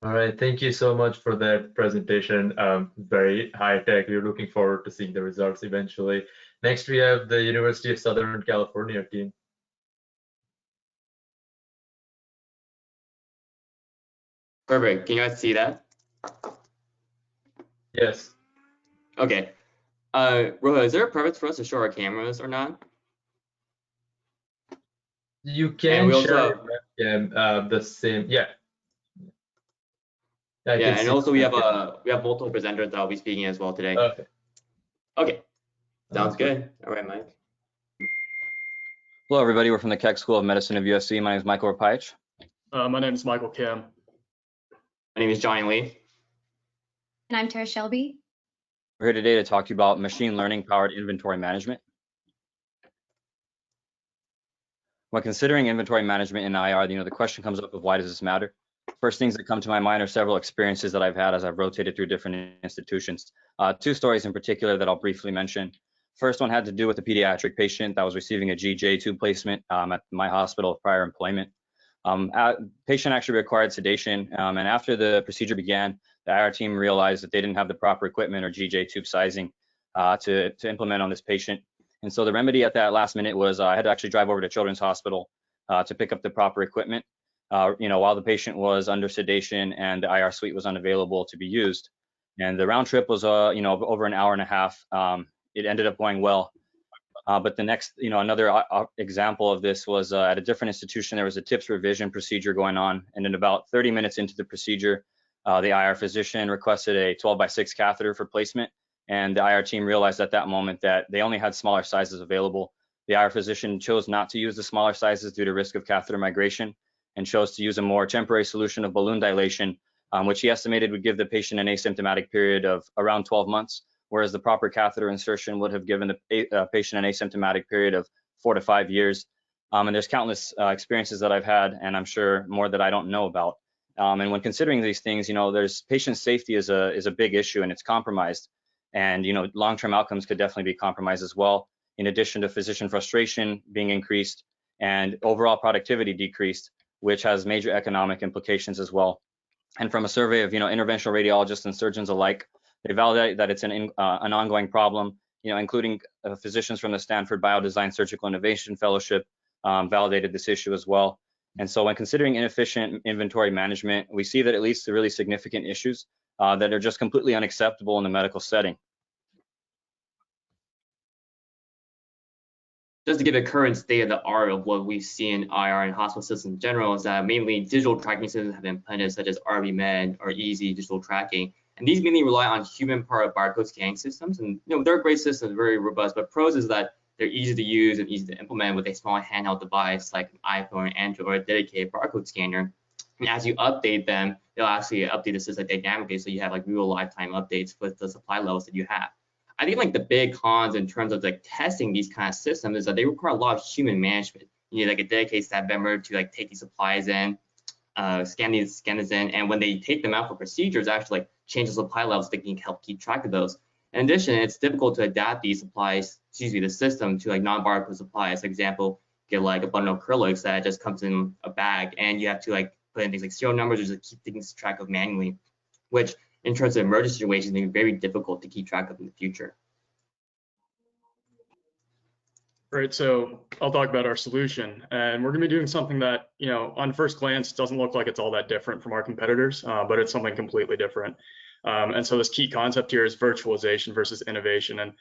All right, thank you so much for that presentation. Very high tech. We're looking forward to seeing the results eventually. Next, we have the University of Southern California team. Perfect. Can you guys see that? Yes. Okay. Roha, is there a purpose for us to show our cameras or not? You can share your webcam the same. Yeah. Yeah, and also we have multiple presenters that will be speaking as well today. Okay. Okay. Sounds good. All right, Mike. Hello, everybody. We're from the Keck School of Medicine of USC. My name is Michael Rapaich. My name is Michael Kim. My name is Johnny Lee. And I'm Tara Shelby. We're here today to talk to you about machine learning powered inventory management. When considering inventory management in IR, the question comes up of why does this matter? First things that come to my mind are several experiences that I've had as I've rotated through different institutions. Two stories in particular that I'll briefly mention. First one had to do with a pediatric patient that was receiving a GJ tube placement at my hospital of prior employment. Patient actually required sedation, and after the procedure began, the IR team realized that they didn't have the proper equipment or GJ tube sizing to implement on this patient. And so the remedy at that last minute was I had to actually drive over to Children's Hospital to pick up the proper equipment. While the patient was under sedation and the IR suite was unavailable to be used. And the round trip was, over an hour and a half. It ended up going well. But the next, another example of this was at a different institution, there was a TIPS revision procedure going on. And in about 30 minutes into the procedure, the IR physician requested a 12x6 catheter for placement. And the IR team realized at that moment that they only had smaller sizes available. The IR physician chose not to use the smaller sizes due to risk of catheter migration, and chose to use a more temporary solution of balloon dilation, which he estimated would give the patient an asymptomatic period of around 12 months, whereas the proper catheter insertion would have given the patient an asymptomatic period of 4 to 5 years. And there's countless experiences that I've had, and I'm sure more that I don't know about. And when considering these things, there's patient safety is a big issue, and it's compromised. And long-term outcomes could definitely be compromised as well, in addition to physician frustration being increased and overall productivity decreased, which has major economic implications as well. And from a survey of interventional radiologists and surgeons alike, they validate that it's an ongoing problem. Including physicians from the Stanford Biodesign Surgical Innovation Fellowship validated this issue as well. And so when considering inefficient inventory management, we see that it leads to really significant issues that are just completely unacceptable in the medical setting. Just to give a current state of the art of what we see in IR and hospital systems in general is that mainly digital tracking systems have been implemented, such as RVMed or Easy digital tracking. And these mainly rely on human-powered barcode scanning systems. And they're great systems, very robust, but pros is that they're easy to use and easy to implement with a small handheld device like an iPhone or Android or a dedicated barcode scanner. And as you update them, they'll actually update the system dynamically, so you have like real lifetime updates with the supply levels that you have. I think like the big cons in terms of like testing these kind of systems is that they require a lot of human management. You need like a dedicated staff member to like take these supplies in, scan these in, and when they take them out for procedures, actually like change the supply levels so they can help keep track of those. In addition, it's difficult to adapt these supplies, the system to like non-barcode supplies. For example, get like a bundle of acrylics that just comes in a bag, and you have to like put in things like serial numbers or just keep things track of manually, which in terms of emergency situations, may be very difficult to keep track of in the future. Right, so I'll talk about our solution, and we're going to be doing something that, on first glance doesn't look like it's all that different from our competitors, but it's something completely different. And so this key concept here is virtualization versus innovation. And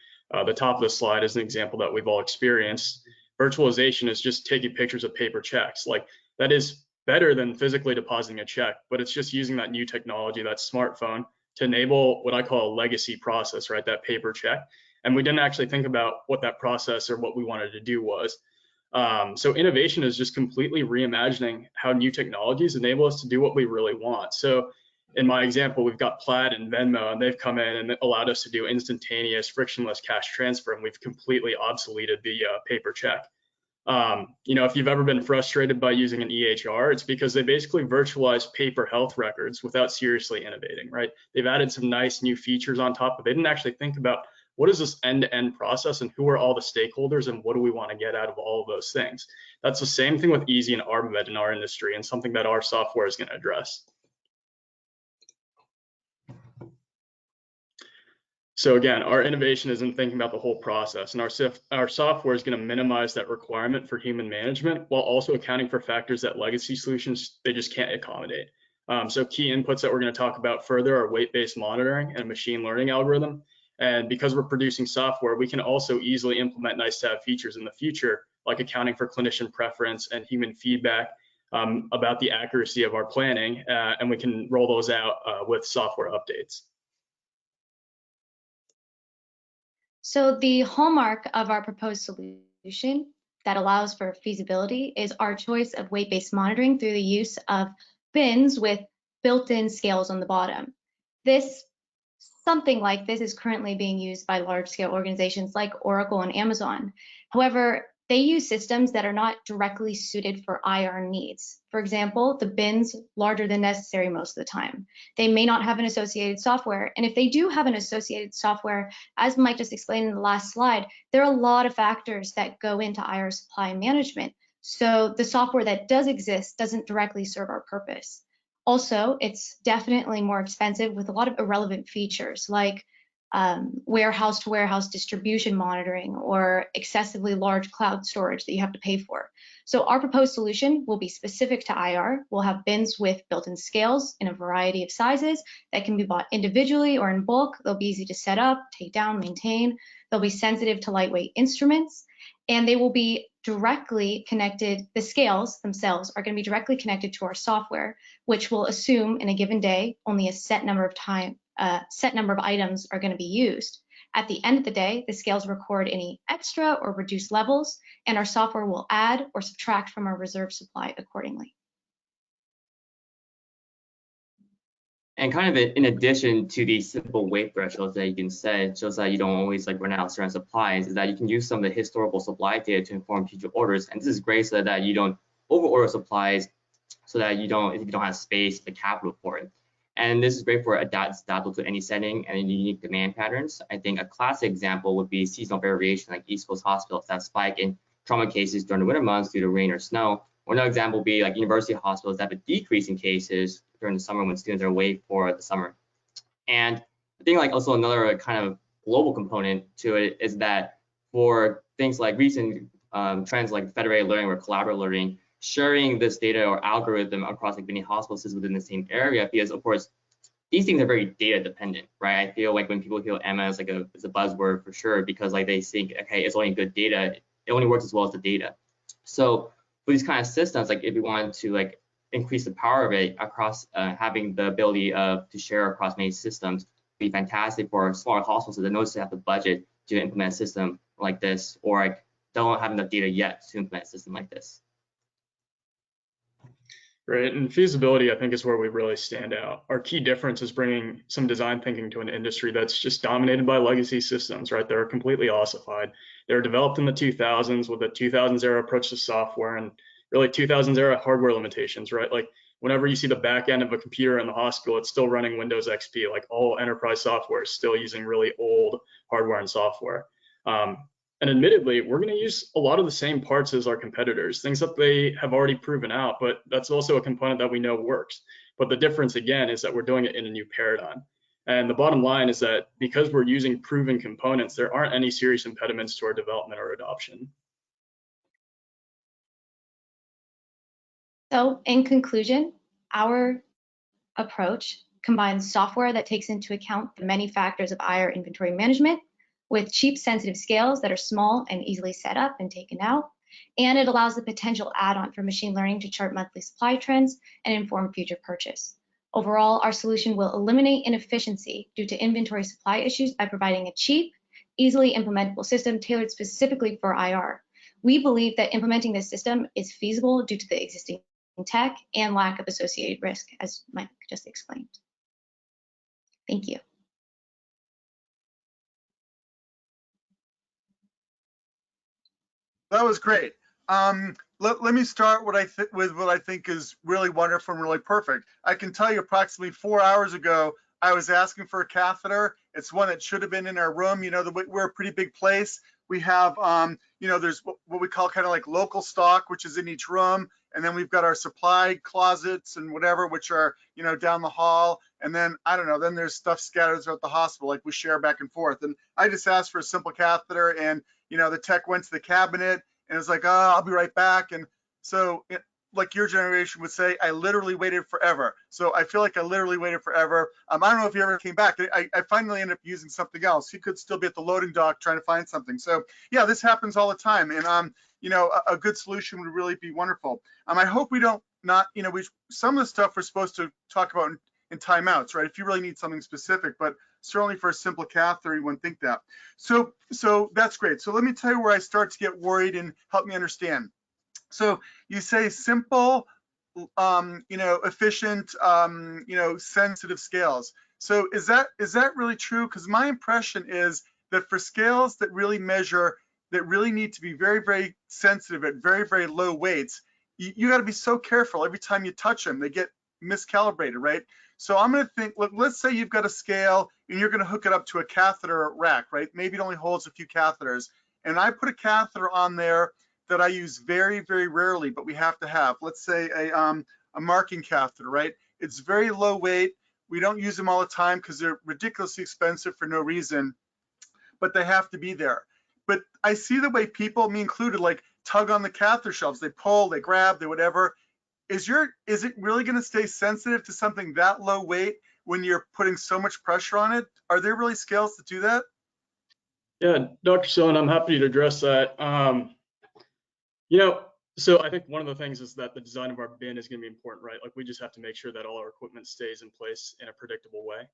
the top of the slide is an example that we've all experienced. Virtualization is just taking pictures of paper checks. Like, that is better than physically depositing a check, but it's just using that new technology, that smartphone, to enable what I call a legacy process, right? That paper check. And we didn't actually think about what that process or what we wanted to do was. So innovation is just completely reimagining how new technologies enable us to do what we really want. So in my example, we've got Plaid and Venmo, and they've come in and allowed us to do instantaneous, frictionless cash transfer, and we've completely obsoleted the paper check. If you've ever been frustrated by using an EHR, it's because they basically virtualize paper health records without seriously innovating, right? They've added some nice new features on top, but they didn't actually think about what is this end-to-end process and who are all the stakeholders and what do we want to get out of all of those things. That's the same thing with Easy and RVMed in our industry, and something that our software is going to address. So again, our innovation is in thinking about the whole process, and our software is going to minimize that requirement for human management while also accounting for factors that legacy solutions, they just can't accommodate. So key inputs that we're going to talk about further are weight-based monitoring and a machine learning algorithm. And because we're producing software, we can also easily implement nice-to-have features in the future, like accounting for clinician preference and human feedback about the accuracy of our planning, and we can roll those out with software updates. So the hallmark of our proposed solution that allows for feasibility is our choice of weight-based monitoring through the use of bins with built-in scales on the bottom. Something like this is currently being used by large-scale organizations like Oracle and Amazon. However, they use systems that are not directly suited for IR needs. For example, the bins larger than necessary most of the time. They may not have an associated software, and if they do have an associated software, as Mike just explained in the last slide, there are a lot of factors that go into IR supply management. So the software that does exist doesn't directly serve our purpose. Also, it's definitely more expensive with a lot of irrelevant features like warehouse to warehouse distribution monitoring or excessively large cloud storage that you have to pay for. So our proposed solution will be specific to IR. We'll have bins with built-in scales in a variety of sizes that can be bought individually or in bulk. They'll be easy to set up, take down, maintain. They'll be sensitive to lightweight instruments, and they will be directly connected. The scales themselves are going to be directly connected to our software, which will assume in a given day only a set number of items are going to be used. At the end of the day, the scales record any extra or reduced levels, and our software will add or subtract from our reserve supply accordingly. And kind of in addition to these simple weight thresholds that you can set, just that you don't always like run out of certain supplies, is that you can use some of the historical supply data to inform future orders. And this is great so that you don't overorder supplies, so that if you don't have space, the capital for it. And this is great for adaptable to any setting and unique demand patterns. I think a classic example would be seasonal variation, like East Coast hospitals that spike in trauma cases during the winter months due to rain or snow. Or another example would be like university hospitals that have a decrease in cases during the summer when students are away for the summer. And I think like also another kind of global component to it is that for things like recent trends like federated learning or collaborative learning, sharing this data or algorithm across like many hospital systems within the same area, because of course these things are very data dependent, right? I feel like when people hear ML as like it's a buzzword for sure, because like they think, okay, it's only good data, it only works as well as the data. So for these kind of systems, like if we wanted to like increase the power of it across having the ability to share across many systems, be fantastic for smaller hospitals that don't necessarily have the budget to implement a system like this, or like don't have enough data yet to implement a system like this. Right, and feasibility, I think, is where we really stand out. Our key difference is bringing some design thinking to an industry that's just dominated by legacy systems, right? They're completely ossified. They were developed in the 2000s with a 2000s era approach to software and really 2000s era hardware limitations, right? Like whenever you see the back end of a computer in the hospital, it's still running Windows XP. Like all enterprise software is still using really old hardware and software. And admittedly, we're going to use a lot of the same parts as our competitors, things that they have already proven out, but that's also a component that we know works. But the difference, again, is that we're doing it in a new paradigm. And the bottom line is that because we're using proven components, there aren't any serious impediments to our development or adoption. So in conclusion, our approach combines software that takes into account the many factors of IR inventory management with cheap, sensitive scales that are small and easily set up and taken out. And it allows the potential add-on for machine learning to chart monthly supply trends and inform future purchase. Overall, our solution will eliminate inefficiency due to inventory supply issues by providing a cheap, easily implementable system tailored specifically for IR. We believe that implementing this system is feasible due to the existing tech and lack of associated risk, as Mike just explained. Thank you. That was great. Let me start with what I think is really wonderful and really perfect. I can tell you approximately 4 hours ago, I was asking for a catheter. It's one that should have been in our room. You know, we're a pretty big place. We have, you know, there's what we call kind of like local stock, which is in each room. And then we've got our supply closets and whatever, which are, you know, down the hall. And then, I don't know, then there's stuff scattered throughout the hospital, like we share back and forth. And I just asked for a simple catheter, and, you know, the tech went to the cabinet and it's like, oh, I'll be right back. And so, like your generation would say, I literally waited forever. So I feel like I literally waited forever. I don't know if you ever came back. I finally ended up using something else. He could still be at the loading dock trying to find something. So yeah, this happens all the time. And you know, a good solution would really be wonderful. I hope we don't you know, some of the stuff we're supposed to talk about in timeouts, right? If you really need something specific, but certainly for a simple catheter, you wouldn't think that. So that's great. So let me tell you where I start to get worried and help me understand. So you say simple, you know, efficient, you know, sensitive scales. So is that really true? Because my impression is that for scales that really measure, that really need to be very, very sensitive at very, very low weights, you got to be so careful every time you touch them. They get miscalibrated, right? So I'm going to think, let's say you've got a scale and you're going to hook it up to a catheter rack, right? Maybe it only holds a few catheters. And I put a catheter on there that I use very, very rarely, but we have to have. Let's say a marking catheter, right? It's very low weight. We don't use them all the time because they're ridiculously expensive for no reason, but they have to be there. But I see the way people, me included, like tug on the catheter shelves. They pull, they grab, they whatever. Is it really going to stay sensitive to something that low weight when you're putting so much pressure on it? Are there really scales to do that? Yeah, Dr. Sohn, I'm happy to address that. You know, so I think one of the things is that the design of our bin is going to be important, right? Like we just have to make sure that all our equipment stays in place in a predictable way.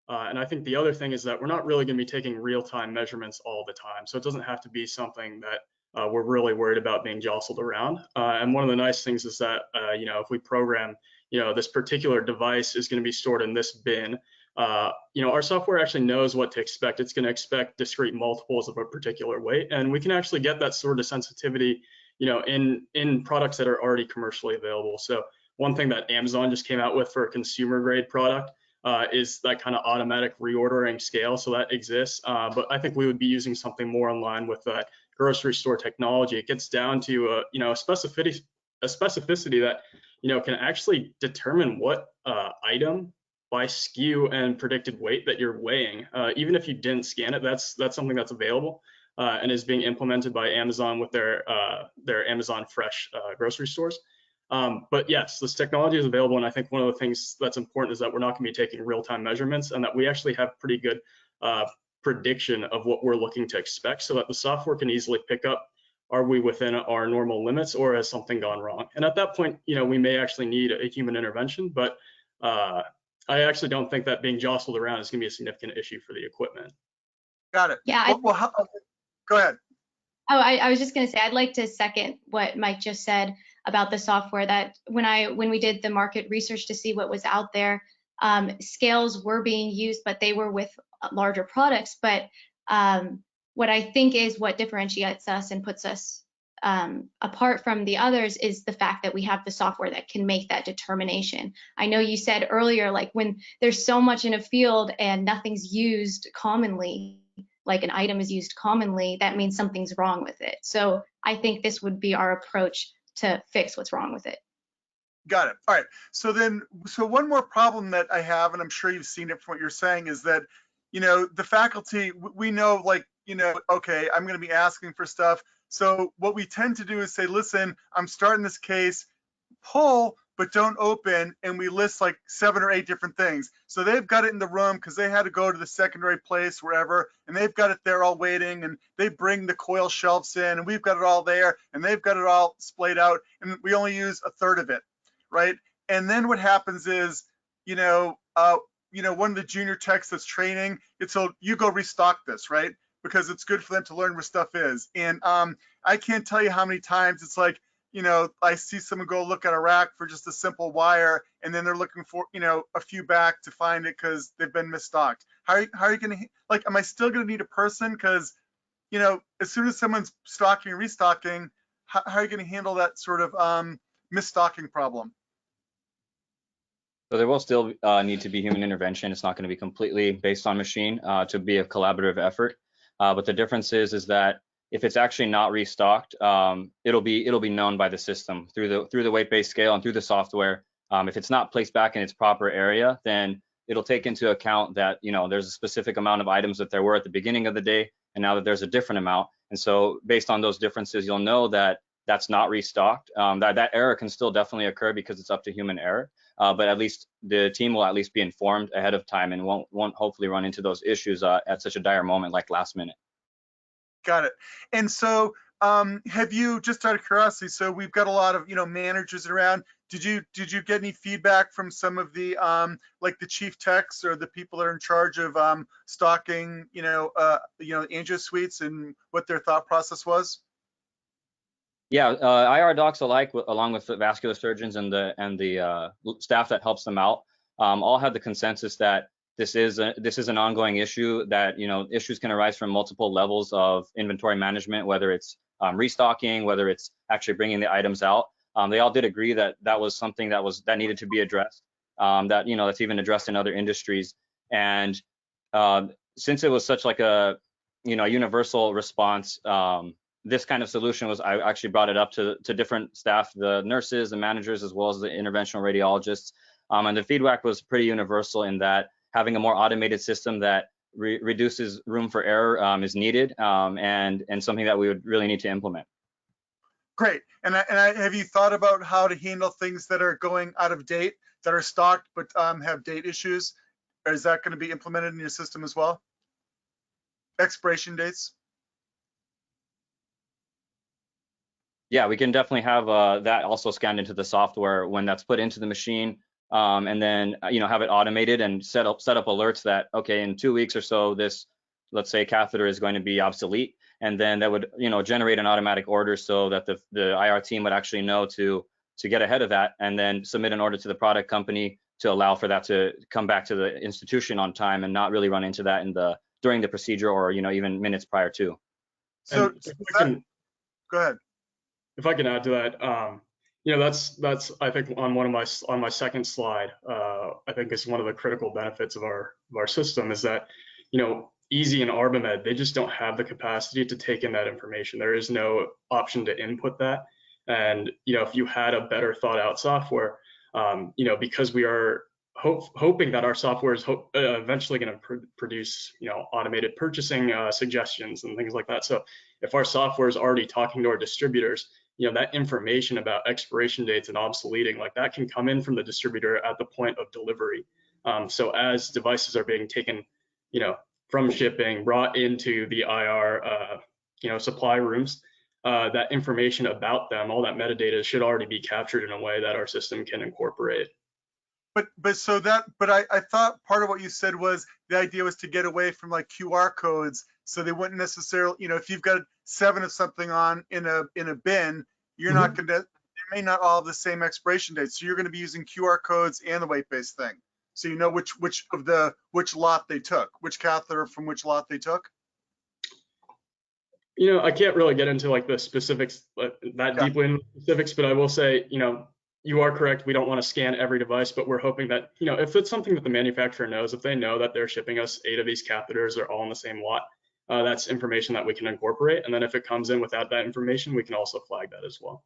And I think the other thing is that we're not really going to be taking real-time measurements all the time. So it doesn't have to be something that we're really worried about being jostled around. And one of the nice things is that, you know, if we program, you know, this particular device is going to be stored in this bin, you know, our software actually knows what to expect. It's going to expect discrete multiples of a particular weight. And we can actually get that sort of sensitivity, you know, in products that are already commercially available. So one thing that Amazon just came out with for a consumer grade product is that kind of automatic reordering scale. So that exists, but I think we would be using something more in line with that grocery store technology. It gets down to you know, a specificity that, you know, can actually determine what item by SKU and predicted weight that you're weighing. Even if you didn't scan it, that's something that's available and is being implemented by Amazon with their Amazon Fresh grocery stores. But yes, this technology is available, and I think one of the things that's important is that we're not going to be taking real-time measurements, and that we actually have pretty good prediction of what we're looking to expect, so that the software can easily pick up, are we within our normal limits, or has something gone wrong? And at that point, we may actually need a human intervention, but I actually don't think that being jostled around is going to be a significant issue for the equipment. Got it. Yeah. Go ahead. Oh, I was just going to say, I'd like to second what Mike just said about the software, that when we did the market research to see what was out there, scales were being used, but they were with larger products. But what I think is what differentiates us and puts us apart from the others is the fact that we have the software that can make that determination. I know you said earlier, like when there's so much in a field and nothing's used commonly, like an item is used commonly, that means something's wrong with it. So I think this would be our approach to fix what's wrong with it. Got it. All right. So one more problem that I have, and I'm sure you've seen it from what you're saying, is that, the faculty, we know, like, okay, I'm going to be asking for stuff. So what we tend to do is say, listen, I'm starting this case, pull, but don't open, and we list like 7 or 8 different things. So they've got it in the room because they had to go to the secondary place, wherever, and they've got it there all waiting, and they bring the coil shelves in, and we've got it all there, and they've got it all splayed out, and we only use 1/3 of it, right? And then what happens is, one of the junior techs that's training, it's told, you go restock this, right? Because it's good for them to learn where stuff is. And I can't tell you how many times it's like, I see someone go look at a rack for just a simple wire, and then they're looking for, a few back to find it because they've been misstocked. How are you going to, like, am I still going to need a person? Because, as soon as someone's stocking and restocking, how are you going to handle that sort of misstocking problem? So there will still need to be human intervention. It's not going to be completely based on machine to be a collaborative effort. But the difference is that if it's actually not restocked, it'll be known by the system through the weight-based scale and through the software. If it's not placed back in its proper area, then it'll take into account that there's a specific amount of items that there were at the beginning of the day, and now that there's a different amount. And so based on those differences, you'll know that that's not restocked. That error can still definitely occur because it's up to human error. But at least the team will at least be informed ahead of time and won't hopefully run into those issues at such a dire moment like last minute. Got it. And so have you, just out of curiosity, so we've got a lot of managers around. Did you get any feedback from some of the like the chief techs or the people that are in charge of stocking angio suites and what their thought process was? Yeah, IR docs alike, along with the vascular surgeons and the staff that helps them out, all had the consensus that this is an ongoing issue, that issues can arise from multiple levels of inventory management, whether it's restocking, whether it's actually bringing the items out. They all did agree that that was something that needed to be addressed. That's even addressed in other industries. And since it was such like a universal response, this kind of solution I actually brought it up to different staff, the nurses, the managers, as well as the interventional radiologists. And the feedback was pretty universal in that having a more automated system that reduces room for error is needed, and something that we would really need to implement. Great. And have you thought about how to handle things that are going out of date, that are stocked but have date issues? Or is that going to be implemented in your system as well? Expiration dates? Yeah, we can definitely have that also scanned into the software when that's put into the machine, and then have it automated and set up alerts that, okay, in 2 weeks or so, this, let's say, catheter is going to be obsolete, and then that would generate an automatic order so that the IR team would actually know to get ahead of that, and then submit an order to the product company to allow for that to come back to the institution on time and not really run into that during the procedure or even minutes prior to. So go ahead. If I can add to that, that's I think on my second slide, I think is one of the critical benefits of our system is that Easy and ArbaMed, they just don't have the capacity to take in that information. There is no option to input that. And if you had a better thought out software, because we are hoping that our software is eventually going to produce automated purchasing suggestions and things like that. So if our software is already talking to our distributors, that information about expiration dates and obsoleting, like that can come in from the distributor at the point of delivery. So as devices are being taken, from shipping, brought into the IR, supply rooms, that information about them, all that metadata should already be captured in a way that our system can incorporate. But I thought part of what you said was the idea was to get away from like QR codes, so they wouldn't necessarily, if you've got 7 of something on in a bin, you're not going to, they may not all have the same expiration date. So you're going to be using QR codes and the weight-based thing, so you know which lot they took, which catheter from which lot they took. I can't really get into like the specifics that deeply in specifics, but I will say, you are correct. We don't want to scan every device, but we're hoping that, if it's something that the manufacturer knows, if they know that they're shipping us 8 of these catheters, they're all in the same lot, that's information that we can incorporate. And then if it comes in without that information, we can also flag that as well.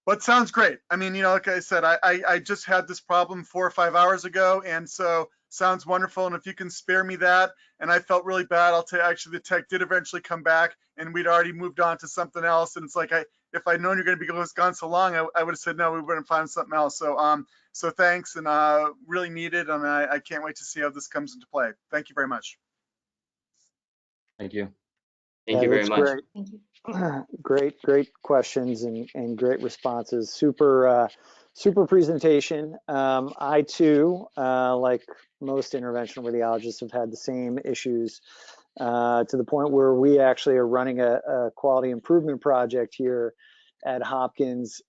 Well, it sounds great. I mean, like I said, I just had this problem 4 or 5 hours ago, and so sounds wonderful. And if you can spare me that, and I felt really bad, I'll tell you, actually, the tech did eventually come back, and we'd already moved on to something else. And it's like, if I'd known you're going to be gone so long, I would have said no, we wouldn't find something else. So thanks, and really needed, and I can't wait to see how this comes into play. Thank you very much. Thank you. Thank you very much. Great. Thank you. Great questions and great responses. Super presentation. I too, like most interventional radiologists, have had the same issues to the point where we actually are running a quality improvement project here at Hopkins,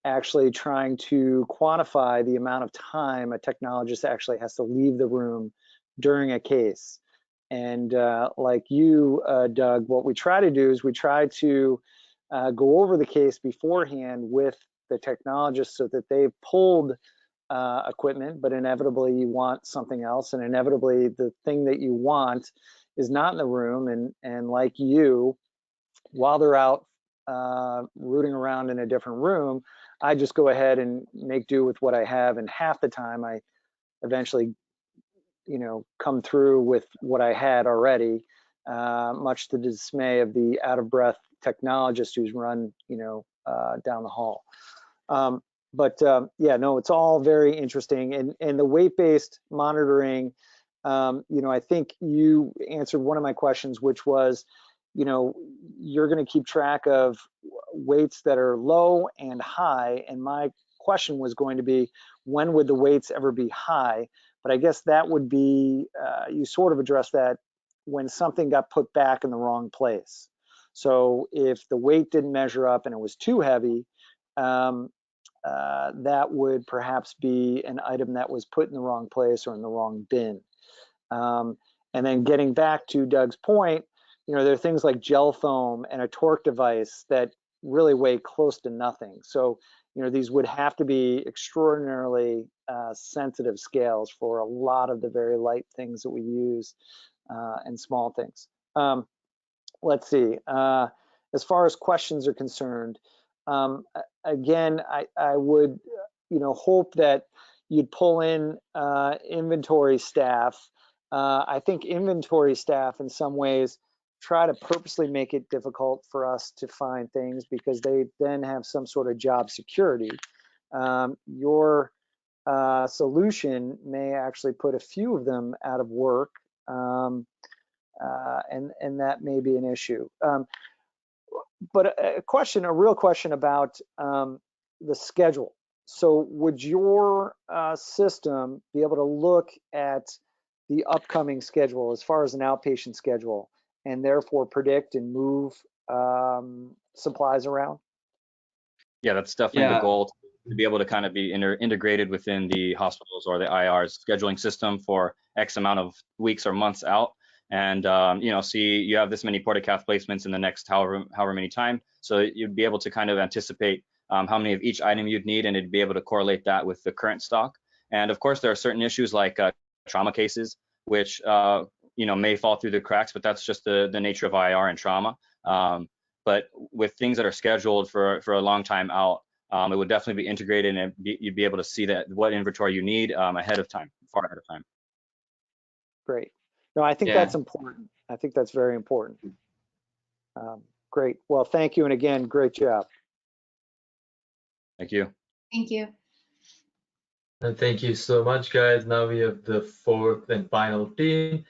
actually trying to quantify the amount of time a technologist actually has to leave the room during a case. And like you, Doug, what we try to do is we try to go over the case beforehand with the technologist so that they've pulled equipment, but inevitably you want something else, and inevitably the thing that you want is not in the room. And like you, while they're out rooting around in a different room, I just go ahead and make do with what I have, and half the time I eventually come through with what I had already, much to the dismay of the out-of-breath technologist who's run, down the hall. Yeah, no, it's all very interesting. And the weight-based monitoring, I think you answered one of my questions, which was, you're going to keep track of weights that are low and high. And my question was going to be, when would the weights ever be high? But I guess that would be, you sort of addressed that when something got put back in the wrong place. So if the weight didn't measure up and it was too heavy, that would perhaps be an item that was put in the wrong place or in the wrong bin. And then getting back to Doug's point, there are things like gel foam and a torque device that really weigh close to nothing. So these would have to be extraordinarily sensitive scales for a lot of the very light things that we use and small things. Let's see. As far as questions are concerned, again, I would hope that you'd pull in inventory staff. I think inventory staff in some ways try to purposely make it difficult for us to find things because they then have some sort of job security. Your solution may actually put a few of them out of work, and that may be an issue. But a real question about the schedule. So would your system be able to look at the upcoming schedule as far as an outpatient schedule, and therefore predict and move supplies around? Yeah, that's definitely the goal, to be able to kind of be integrated within the hospitals or the IR's scheduling system for X amount of weeks or months out. And see, you have this many portacath placements in the next however many time. So you'd be able to kind of anticipate how many of each item you'd need, and it'd be able to correlate that with the current stock. And of course, there are certain issues like trauma cases, which may fall through the cracks, but that's just the nature of IR and trauma. But with things that are scheduled for a long time out, it would definitely be integrated, and you'd be able to see that what inventory you need ahead of time, far ahead of time. Great. No, I think that's important. I think that's very important. Great. Well, thank you, and again, great job. Thank you. Thank you. And thank you so much, guys. Now we have the fourth and final team,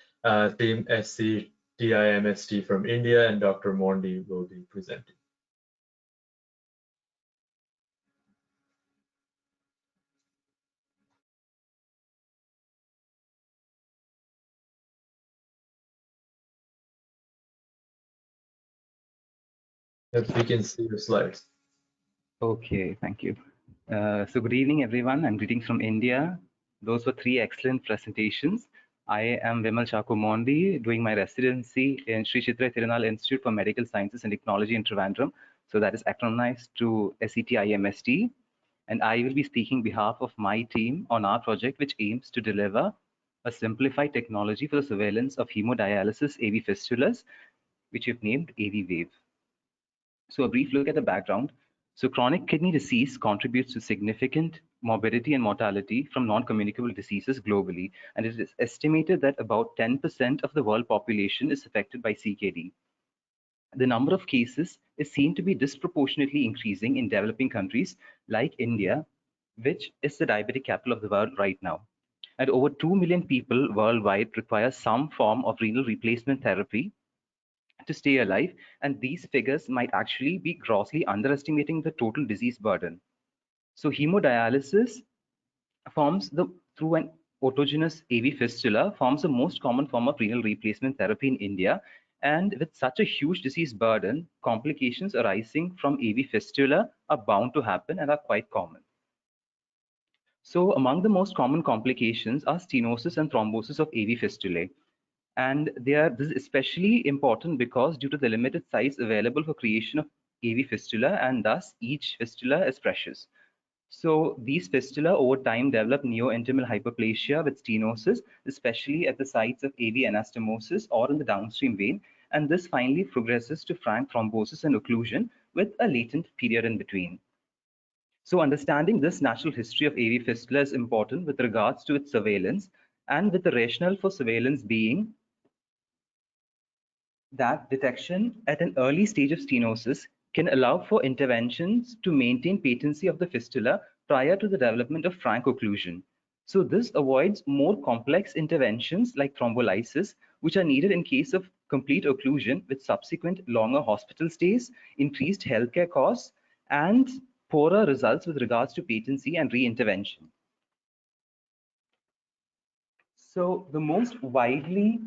Team SCTIMST from India, and Dr. Mondi will be presenting. If we can see your slides. Okay, thank you. So good evening, everyone, and greetings from India. Those were three excellent presentations. I am Vimal Chakumondi, doing my residency in Sri Chitra Tirunal Institute for Medical Sciences and Technology in Trivandrum. So that is acronymized to SCTIMST. And I will be speaking on behalf of my team on our project, which aims to deliver a simplified technology for the surveillance of hemodialysis AV fistulas, which we've named AV Wave. So a brief look at the background. So chronic kidney disease contributes to significant morbidity and mortality from non-communicable diseases globally, and it is estimated that about 10% of the world population is affected by CKD. The number of cases is seen to be disproportionately increasing in developing countries like India, which is the diabetic capital of the world right now. And over 2 million people worldwide require some form of renal replacement therapy to stay alive, and these figures might actually be grossly underestimating the total disease burden. So hemodialysis through an autogenous AV fistula forms the most common form of renal replacement therapy in India, and with such a huge disease burden, complications arising from AV fistula are bound to happen and are quite common. So among the most common complications are stenosis and thrombosis of AV fistulae. And this is especially important because due to the limited size available for creation of AV fistula, and thus each fistula is precious. So these fistula over time develop neointimal hyperplasia with stenosis, especially at the sites of AV anastomosis or in the downstream vein, and this finally progresses to frank thrombosis and occlusion with a latent period in between. So understanding this natural history of AV fistula is important with regards to its surveillance, and with the rationale for surveillance being that detection at an early stage of stenosis can allow for interventions to maintain patency of the fistula prior to the development of frank occlusion. So this avoids more complex interventions like thrombolysis, which are needed in case of complete occlusion with subsequent longer hospital stays, increased healthcare costs, and poorer results with regards to patency and re-intervention. So the most widely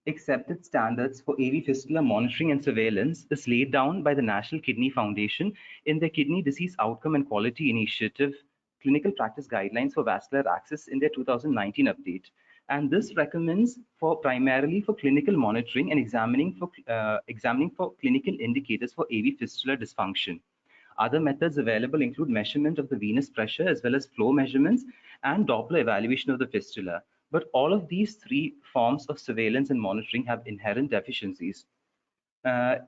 accepted standards for AV fistula monitoring and surveillance is laid down by the National Kidney Foundation in their Kidney Disease Outcome and Quality Initiative Clinical Practice Guidelines for Vascular Access in their 2019 update. And this recommends primarily for clinical monitoring and examining for clinical indicators for AV fistula dysfunction. Other methods available include measurement of the venous pressure as well as flow measurements and Doppler evaluation of the fistula. But all of these three forms of surveillance and monitoring have inherent deficiencies,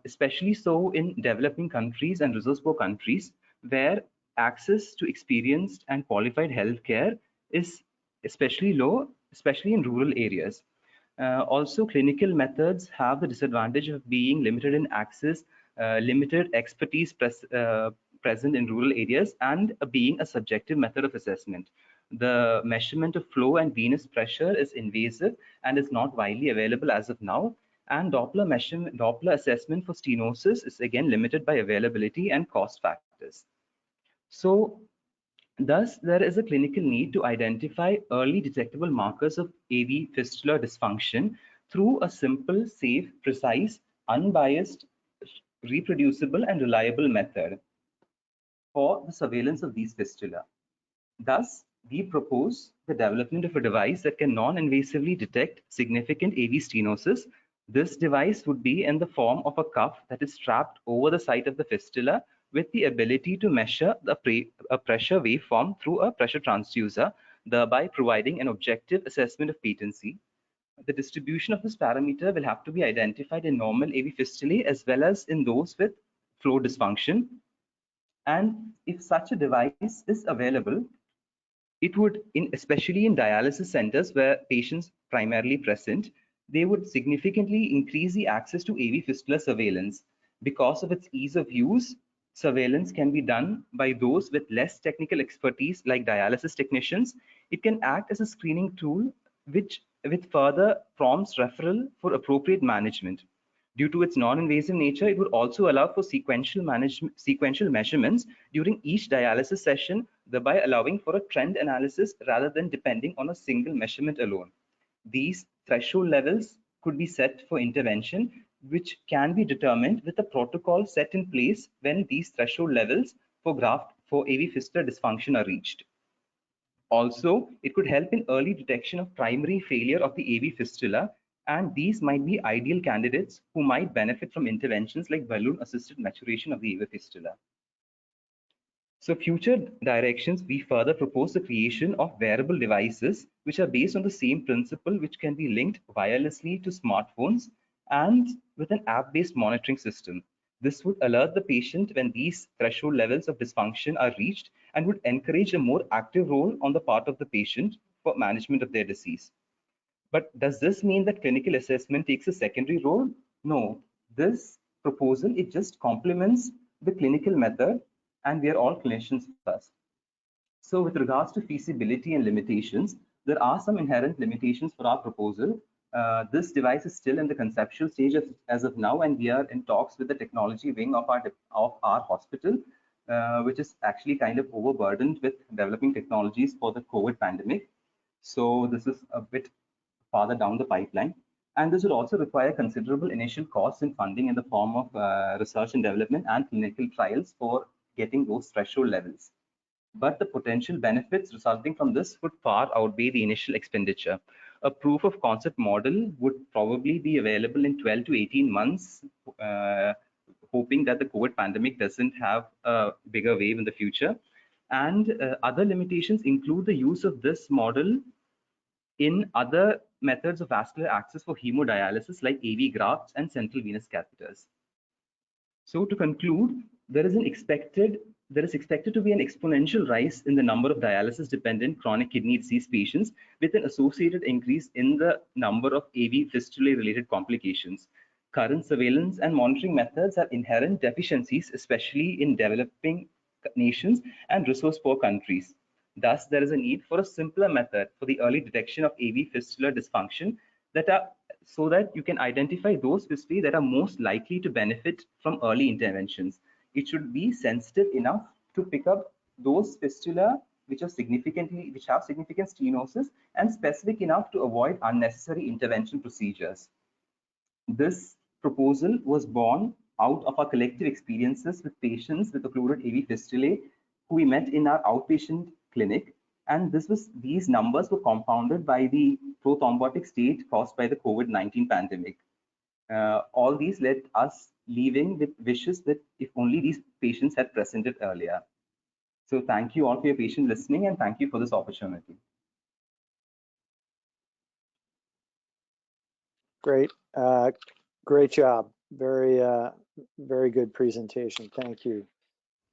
especially so in developing countries and resource-poor countries where access to experienced and qualified healthcare is especially low, especially in rural areas. Also, clinical methods have the disadvantage of being limited in access, limited expertise present in rural areas, and being a subjective method of assessment. The measurement of flow and venous pressure is invasive and is not widely available as of now. And Doppler assessment for stenosis is again limited by availability and cost factors. So thus, there is a clinical need to identify early detectable markers of AV fistula dysfunction through a simple, safe, precise, unbiased, reproducible, and reliable method for the surveillance of these fistula. Thus, we propose the development of a device that can non-invasively detect significant AV stenosis. This device would be in the form of a cuff that is strapped over the site of the fistula with the ability to measure a pressure waveform through a pressure transducer, thereby providing an objective assessment of patency. The distribution of this parameter will have to be identified in normal AV fistulae as well as in those with flow dysfunction. And if such a device is available, it would, especially in dialysis centers where patients primarily present, they would significantly increase the access to AV fistula surveillance because of its ease of use, surveillance can be done by those with less technical expertise like dialysis technicians, it can act as a screening tool which with further prompts referral for appropriate management. Due to its non-invasive nature, it would also allow for sequential measurements during each dialysis session, thereby allowing for a trend analysis rather than depending on a single measurement alone. These threshold levels could be set for intervention, which can be determined with a protocol set in place when these threshold levels for AV fistula dysfunction are reached. Also, it could help in early detection of primary failure of the AV fistula, and these might be ideal candidates who might benefit from interventions like balloon-assisted maturation of the AV fistula. So future directions, we further propose the creation of wearable devices which are based on the same principle, which can be linked wirelessly to smartphones and with an app-based monitoring system. This would alert the patient when these threshold levels of dysfunction are reached and would encourage a more active role on the part of the patient for management of their disease. But does this mean that clinical assessment takes a secondary role? No, this proposal, it just complements the clinical method, and we are all clinicians first. So with regards to feasibility and limitations, there are some inherent limitations for our proposal. This device is still in the conceptual stage as of now, and we are in talks with the technology wing of our hospital, which is actually kind of overburdened with developing technologies for the COVID pandemic. So this is a bit farther down the pipeline. And this would also require considerable initial costs and funding in the form of research and development and clinical trials for getting those threshold levels. But the potential benefits resulting from this would far outweigh the initial expenditure. A proof of concept model would probably be available in 12 to 18 months, hoping that the COVID pandemic doesn't have a bigger wave in the future. And other limitations include the use of this model in other methods of vascular access for hemodialysis like AV grafts and central venous catheters. So to conclude, there is expected to be an exponential rise in the number of dialysis-dependent chronic kidney disease patients with an associated increase in the number of AV fistulae-related complications. Current surveillance and monitoring methods have inherent deficiencies, especially in developing nations and resource-poor countries. Thus, there is a need for a simpler method for the early detection of AV fistula dysfunction so that you can identify those fistulae that are most likely to benefit from early interventions. It should be sensitive enough to pick up those fistula which have significant stenosis and specific enough to avoid unnecessary intervention procedures. This proposal was born out of our collective experiences with patients with occluded AV fistulae who we met in our outpatient clinic, and these numbers were compounded by the prothrombotic state caused by the COVID-19 pandemic. All these led us leaving with wishes that if only these patients had presented earlier. So thank you all for your patient listening, and thank you for this opportunity. Great, great job. Very, very good presentation. Thank you.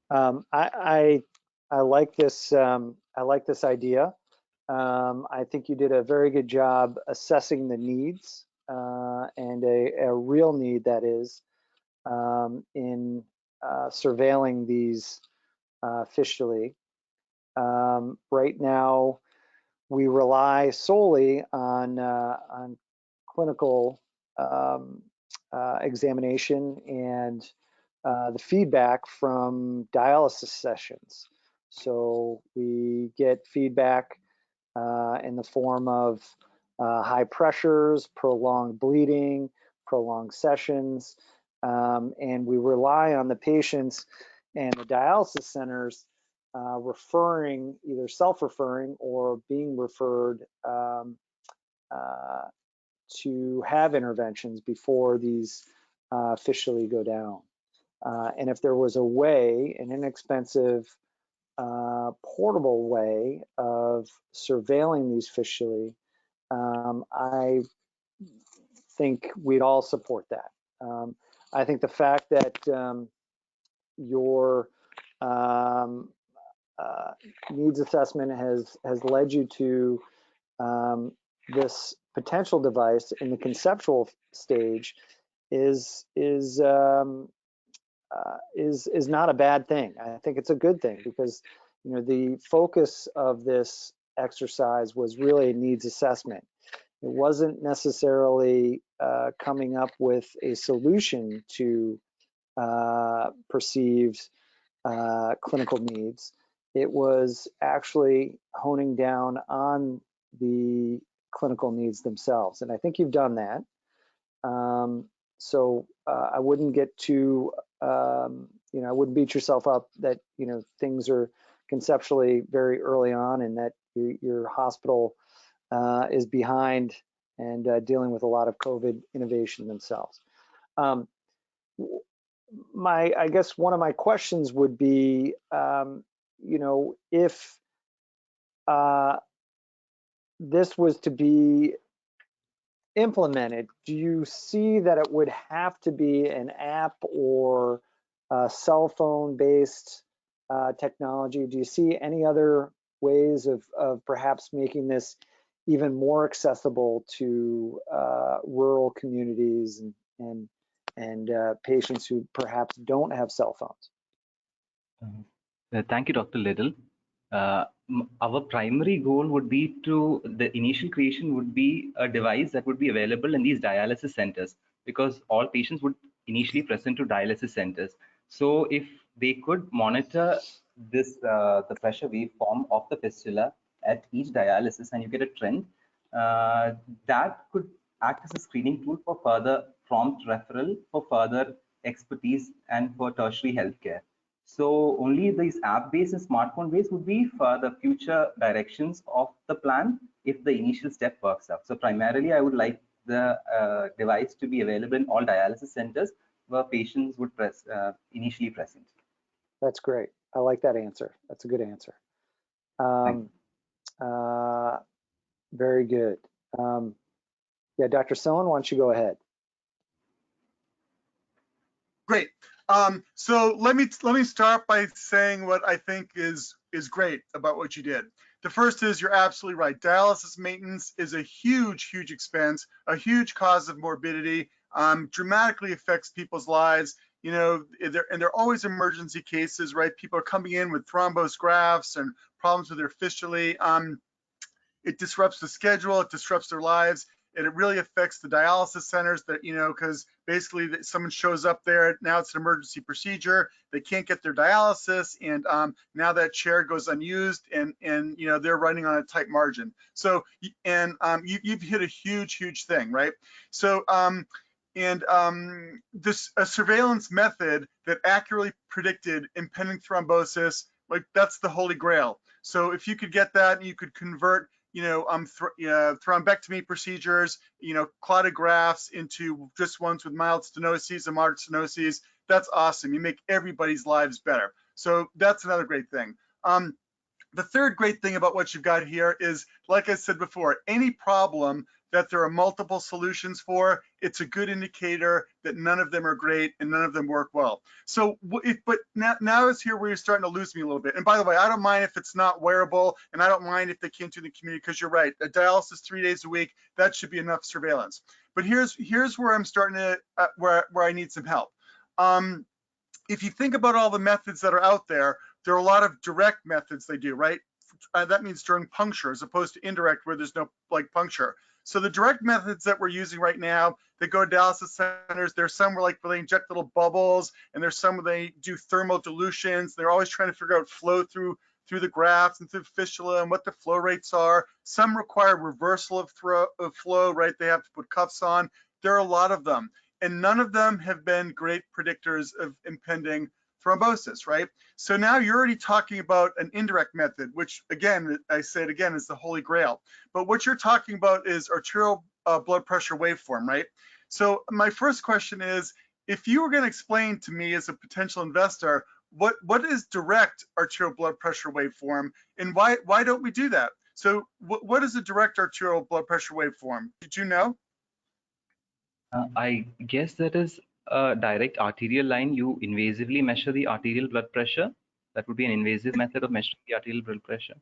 I like this. I like this idea. I think you did a very good job assessing the needs and a real need that is in surveilling these fistulae. Right now, we rely solely on clinical examination and the feedback from dialysis sessions. So we get feedback in the form of high pressures, prolonged bleeding, prolonged sessions, and we rely on the patients and the dialysis centers referring, either self-referring or being referred to have interventions before these fistulae go down. And if there was a way, an inexpensive, portable way of surveilling these fistulae, I think we'd all support that. I think the fact that your needs assessment has led you to this potential device in the conceptual stage is is not a bad thing. I think it's a good thing because the focus of this exercise was really a needs assessment. It wasn't necessarily coming up with a solution to perceived clinical needs. It was actually honing down on the clinical needs themselves, and I think you've done that. So I wouldn't get too, I wouldn't beat yourself up that things are conceptually very early on, and that your hospital is behind and dealing with a lot of COVID innovation themselves. I guess one of my questions would be, if this was to be implemented, do you see that it would have to be an app or cell phone based technology? Do you see any other ways of perhaps making this even more accessible to rural communities and patients who perhaps don't have cell phones? Thank you, Dr. Liddell. Our primary goal would be the initial creation would be a device that would be available in these dialysis centers, because all patients would initially present to dialysis centers. So if they could monitor this, the pressure waveform of the fistula at each dialysis, and you get a trend, that could act as a screening tool for further prompt referral for further expertise and for tertiary healthcare. So only these app-based and smartphone-based would be for the future directions of the plan if the initial step works out. So primarily, I would like the device to be available in all dialysis centers where patients would initially present. That's great. I like that answer. That's a good answer. Very good. Yeah, Dr. Sillon, why don't you go ahead? Great. So let me start by saying what I think is great about what you did. The first is you're absolutely right. Dialysis maintenance is a huge expense, a huge cause of morbidity, dramatically affects people's lives. And they're always emergency cases, right? People are coming in with thrombosed grafts and problems with their fistulae. It disrupts the schedule, it disrupts their lives, and it really affects the dialysis centers that, because basically someone shows up there, now it's an emergency procedure, they can't get their dialysis, and now that chair goes unused, and they're running on a tight margin. So, and you've hit a huge thing, right? So, this a surveillance method that accurately predicted impending thrombosis, like that's the holy grail. So if you could get that, and you could convert thrombectomy procedures, clotted grafts into just ones with mild stenoses and moderate stenoses, that's awesome. You make everybody's lives better. So that's another great thing. The third great thing about what you've got here is, like I said before, any problem that there are multiple solutions for, it's a good indicator that none of them are great and none of them work well. So, but now is here where you're starting to lose me a little bit. And by the way, I don't mind if it's not wearable, and I don't mind if they can't do the community, because you're right, a dialysis 3 days a week, that should be enough surveillance. But here's where I'm starting to, where I need some help. If you think about all the methods that are out there are a lot of direct methods they do, right? That means during puncture as opposed to indirect where there's no puncture. So the direct methods that we're using right now that go to dialysis centers, there's some where they inject little bubbles, and there's some where they do thermal dilutions. They're always trying to figure out flow through the grafts and through the fistula and what the flow rates are. Some require reversal of flow, right? They have to put cuffs on. There are a lot of them, and none of them have been great predictors of impending thrombosis, right? So now you're already talking about an indirect method, which again, I say it again, is the holy grail. But what you're talking about is arterial blood pressure waveform, right? So my first question is, if you were going to explain to me as a potential investor, what is direct arterial blood pressure waveform, and why don't we do that? So what is a direct arterial blood pressure waveform? Did you know? I guess that is a direct arterial line. You invasively measure the arterial blood pressure. That would be an invasive method of measuring the arterial blood pressure.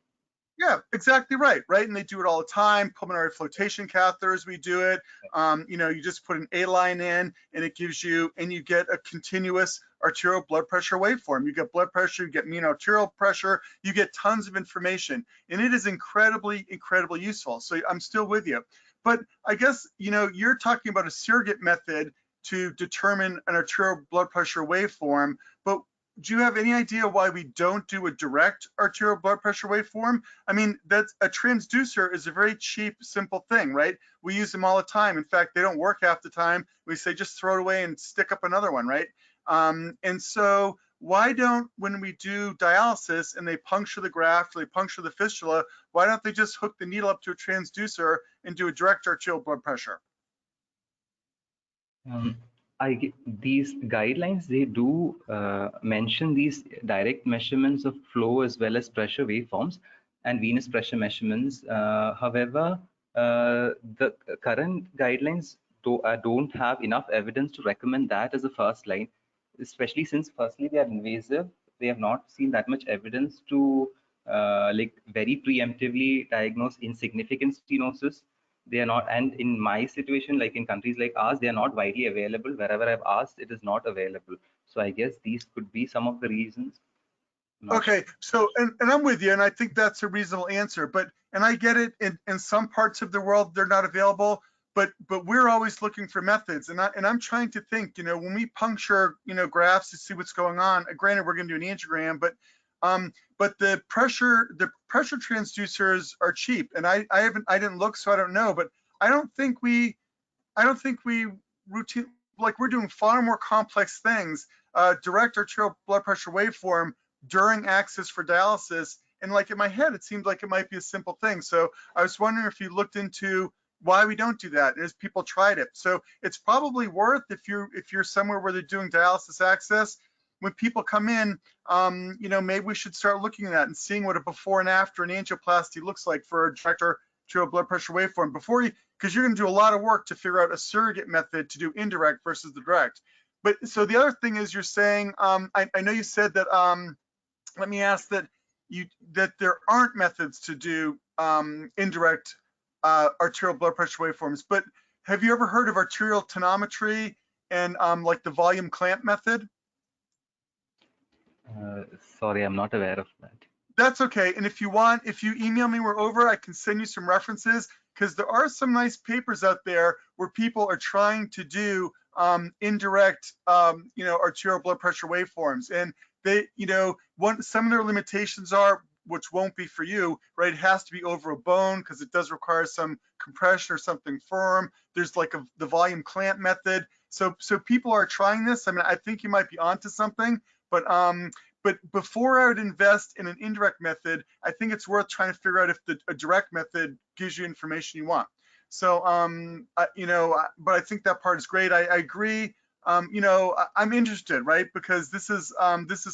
Yeah, exactly right, right? And they do it all the time. Pulmonary flotation catheters, we do it. You know, you just put an A line in and it gives you, and you get a continuous arterial blood pressure waveform. You get blood pressure, you get mean arterial pressure, you get tons of information. And it is incredibly, incredibly useful. So I'm still with you. But I guess, you know, you're talking about a surrogate method to determine an arterial blood pressure waveform, but do you have any idea why we don't do a direct arterial blood pressure waveform? I mean, that's a transducer is a very cheap, simple thing, right? We use them all the time. In fact, they don't work half the time. We say just throw it away and stick up another one, right? And so why don't, when we do dialysis and they puncture the graft or they puncture the fistula, why don't they just hook the needle up to a transducer and do a direct arterial blood pressure? These guidelines, they do mention these direct measurements of flow as well as pressure waveforms and venous pressure measurements. However, the current guidelines don't have enough evidence to recommend that as a first line, especially since firstly they are invasive. They have not seen that much evidence to like very preemptively diagnose insignificant stenosis. They are not, and in my situation, like in countries like ours, they are not widely available. Wherever I've asked, it is not available. So I guess these could be some of the reasons. Okay, so and I'm with you, and I think that's a reasonable answer. But and I get it, in some parts of the world they're not available, but we're always looking for methods, and I'm trying to think, you know, when we puncture, you know, grafts to see what's going on. Granted, we're going to do an angiogram, but the pressure transducers are cheap, and I didn't look, so I don't know, but I don't think we routine, like, we're doing far more complex things. Direct arterial blood pressure waveform during access for dialysis, and like in my head, it seemed like it might be a simple thing. So I was wondering if you looked into why we don't do that, and as people tried it. So it's probably worth, if you're somewhere where they're doing dialysis access, when people come in, you know, maybe we should start looking at that and seeing what a before and after an angioplasty looks like for a direct arterial blood pressure waveform before you, because you're going to do a lot of work to figure out a surrogate method to do indirect versus the direct. But so the other thing is, you're saying, I know you said that, let me ask that there aren't methods to do indirect arterial blood pressure waveforms, but have you ever heard of arterial tonometry and like the volume clamp method? Sorry, I'm not aware of that. That's okay. And if you want, if you email me, we're over, I can send you some references, because there are some nice papers out there where people are trying to do indirect, you know, arterial blood pressure waveforms. And they, you know, some of their limitations are, which won't be for you, right? It has to be over a bone because it does require some compression or something firm. There's like the volume clamp method. So people are trying this. I mean, I think you might be onto something, but before I would invest in an indirect method, I think it's worth trying to figure out if a direct method gives you information you want. So, you know, but I think that part is great. I agree. You know, I'm interested, right? Because this is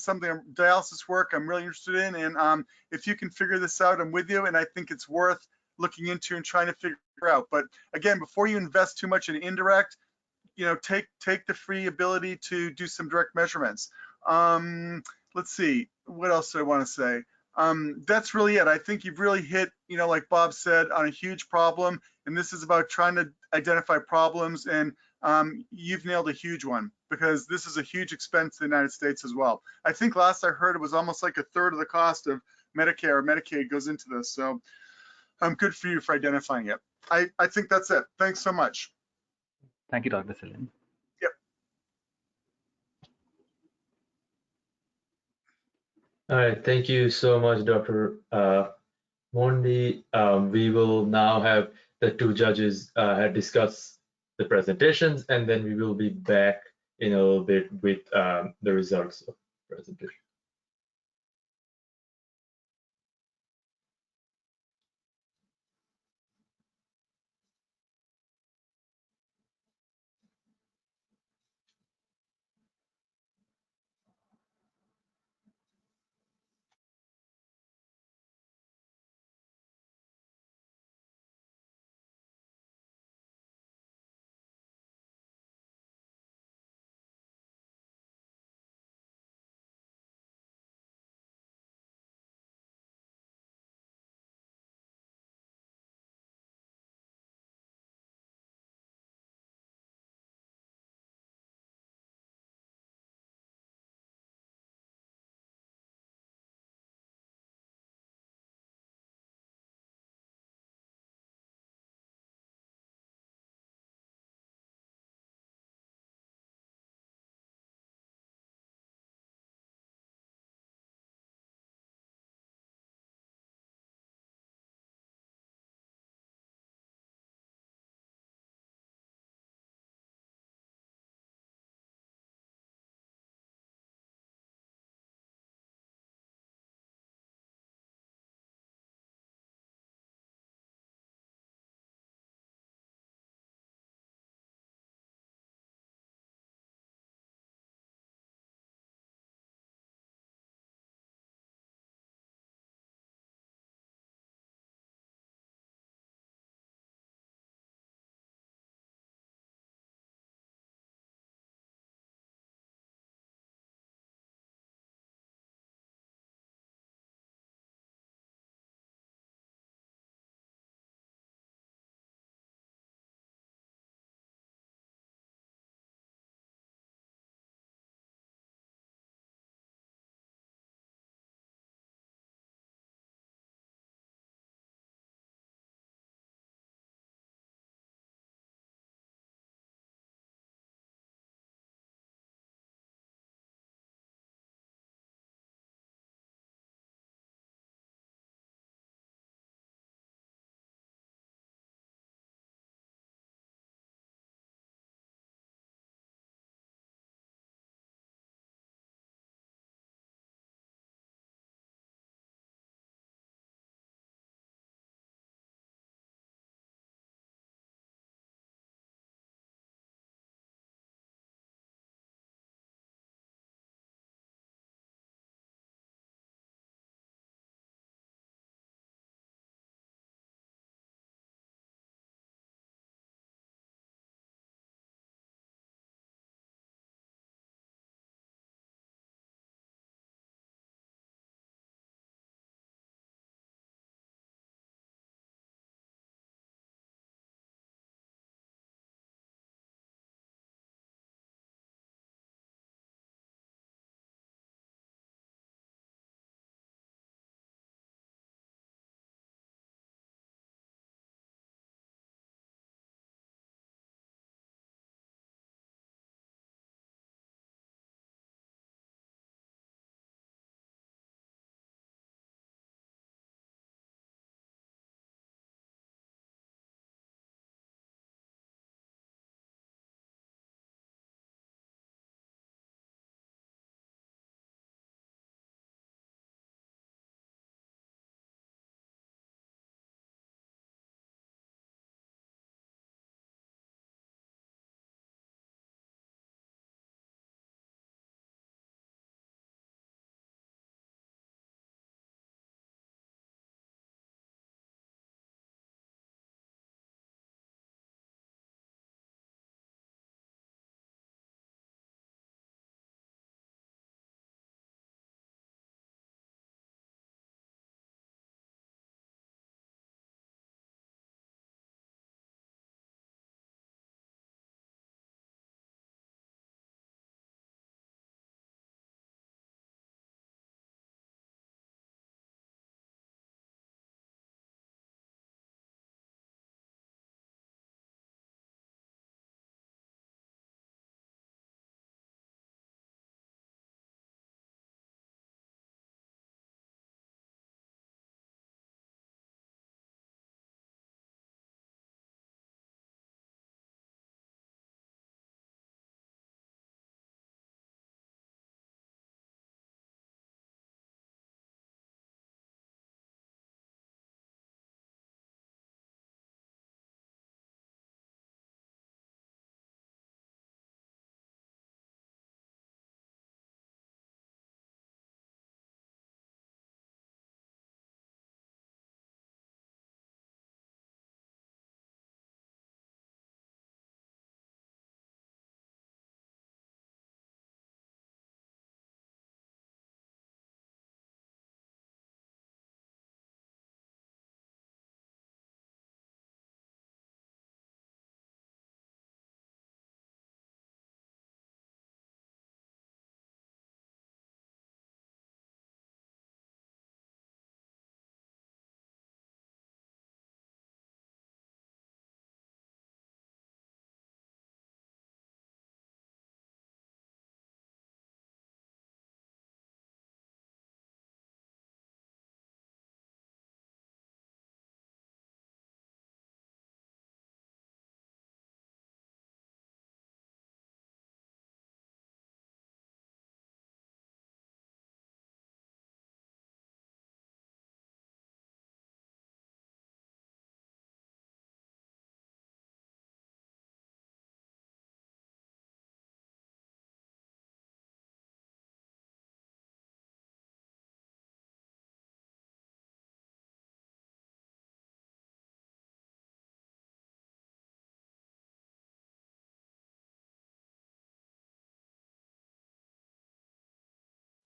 something, dialysis work I'm really interested in. And if you can figure this out, I'm with you. And I think it's worth looking into and trying to figure out. But again, before you invest too much in indirect, you know, take the free ability to do some direct measurements. Let's see, what else do I want to say? That's really it. I think you've really hit, you know, like Bob said, on a huge problem. And this is about trying to identify problems. And you've nailed a huge one, because this is a huge expense in the United States as well. I think last I heard it was almost like a third of the cost of Medicare or Medicaid goes into this. So good for you for identifying it. I think that's it. Thanks so much. Thank you, Dr. Salim. Yep. All right, thank you so much, Dr. Mondi. We will now have the two judges discuss the presentations, and then we will be back in a little bit with the results of the presentation.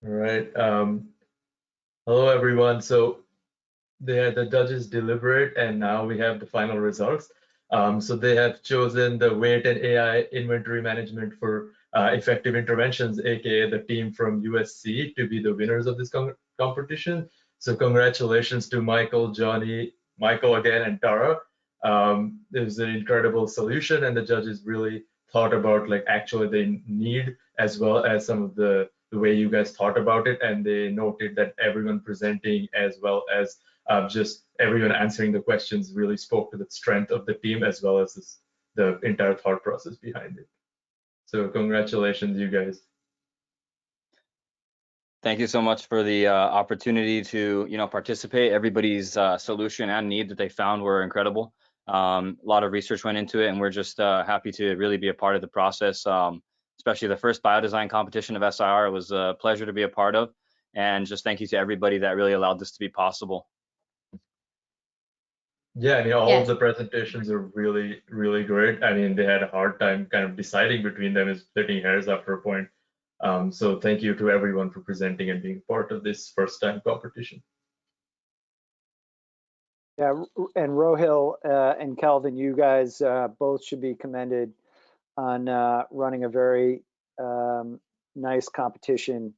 All right. Hello, everyone. So the judges deliberate, and now we have the final results. So they have chosen the weight and AI inventory management for effective interventions, aka the team from USC, to be the winners of this competition. So congratulations to Michael, Johnny, Michael again, and Tara. It was an incredible solution, and the judges really thought about like actually the need as well as some of the way you guys thought about it, and they noted that everyone presenting as well as just everyone answering the questions really spoke to the strength of the team as well as the entire thought process behind it. So congratulations, you guys. Thank you so much for the opportunity to participate. Everybody's solution and need that they found were incredible. A lot of research went into it, and we're just happy to really be a part of the process. Especially the first biodesign competition of SIR. It was a pleasure to be a part of, and just thank you to everybody that really allowed this to be possible. Yeah, I mean, all of the presentations are really, really great. I mean, they had a hard time kind of deciding between them, is splitting hairs after a point. So thank you to everyone for presenting and being part of this first time competition. Yeah, and Rohil and Kelvin, you guys both should be commended on running a very nice competition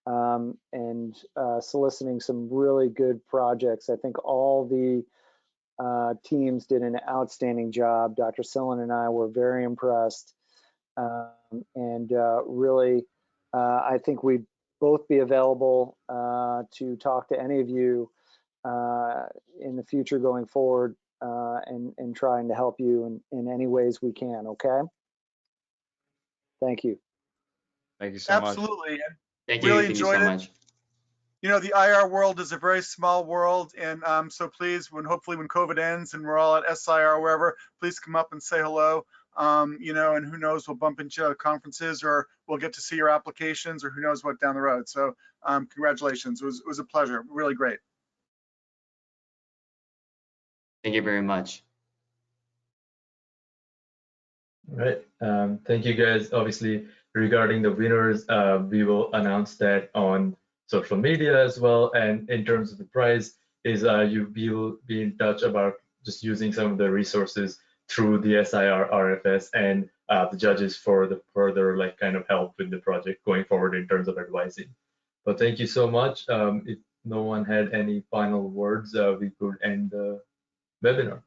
and soliciting some really good projects. I think all the teams did an outstanding job. Dr. Sillen and I were very impressed, and really, I think we'd both be available to talk to any of you in the future going forward and trying to help you in any ways we can, okay? Thank you. Thank you so much. Absolutely. Thank you. Really Thank you enjoyed so it. much. You know, the IR world is a very small world, and so please, hopefully when COVID ends and we're all at SIR or wherever, please come up and say hello. You know, and who knows, we'll bump into conferences or we'll get to see your applications or who knows what down the road. So congratulations. It was a pleasure. Really great. Thank you very much. All right. Thank you, guys. Obviously, regarding the winners, we will announce that on social media as well. And in terms of the prize, is you will be in touch about just using some of the resources through the SIR RFS and the judges for the further like kind of help with the project going forward in terms of advising. But thank you so much. If no one had any final words, we could end the webinar.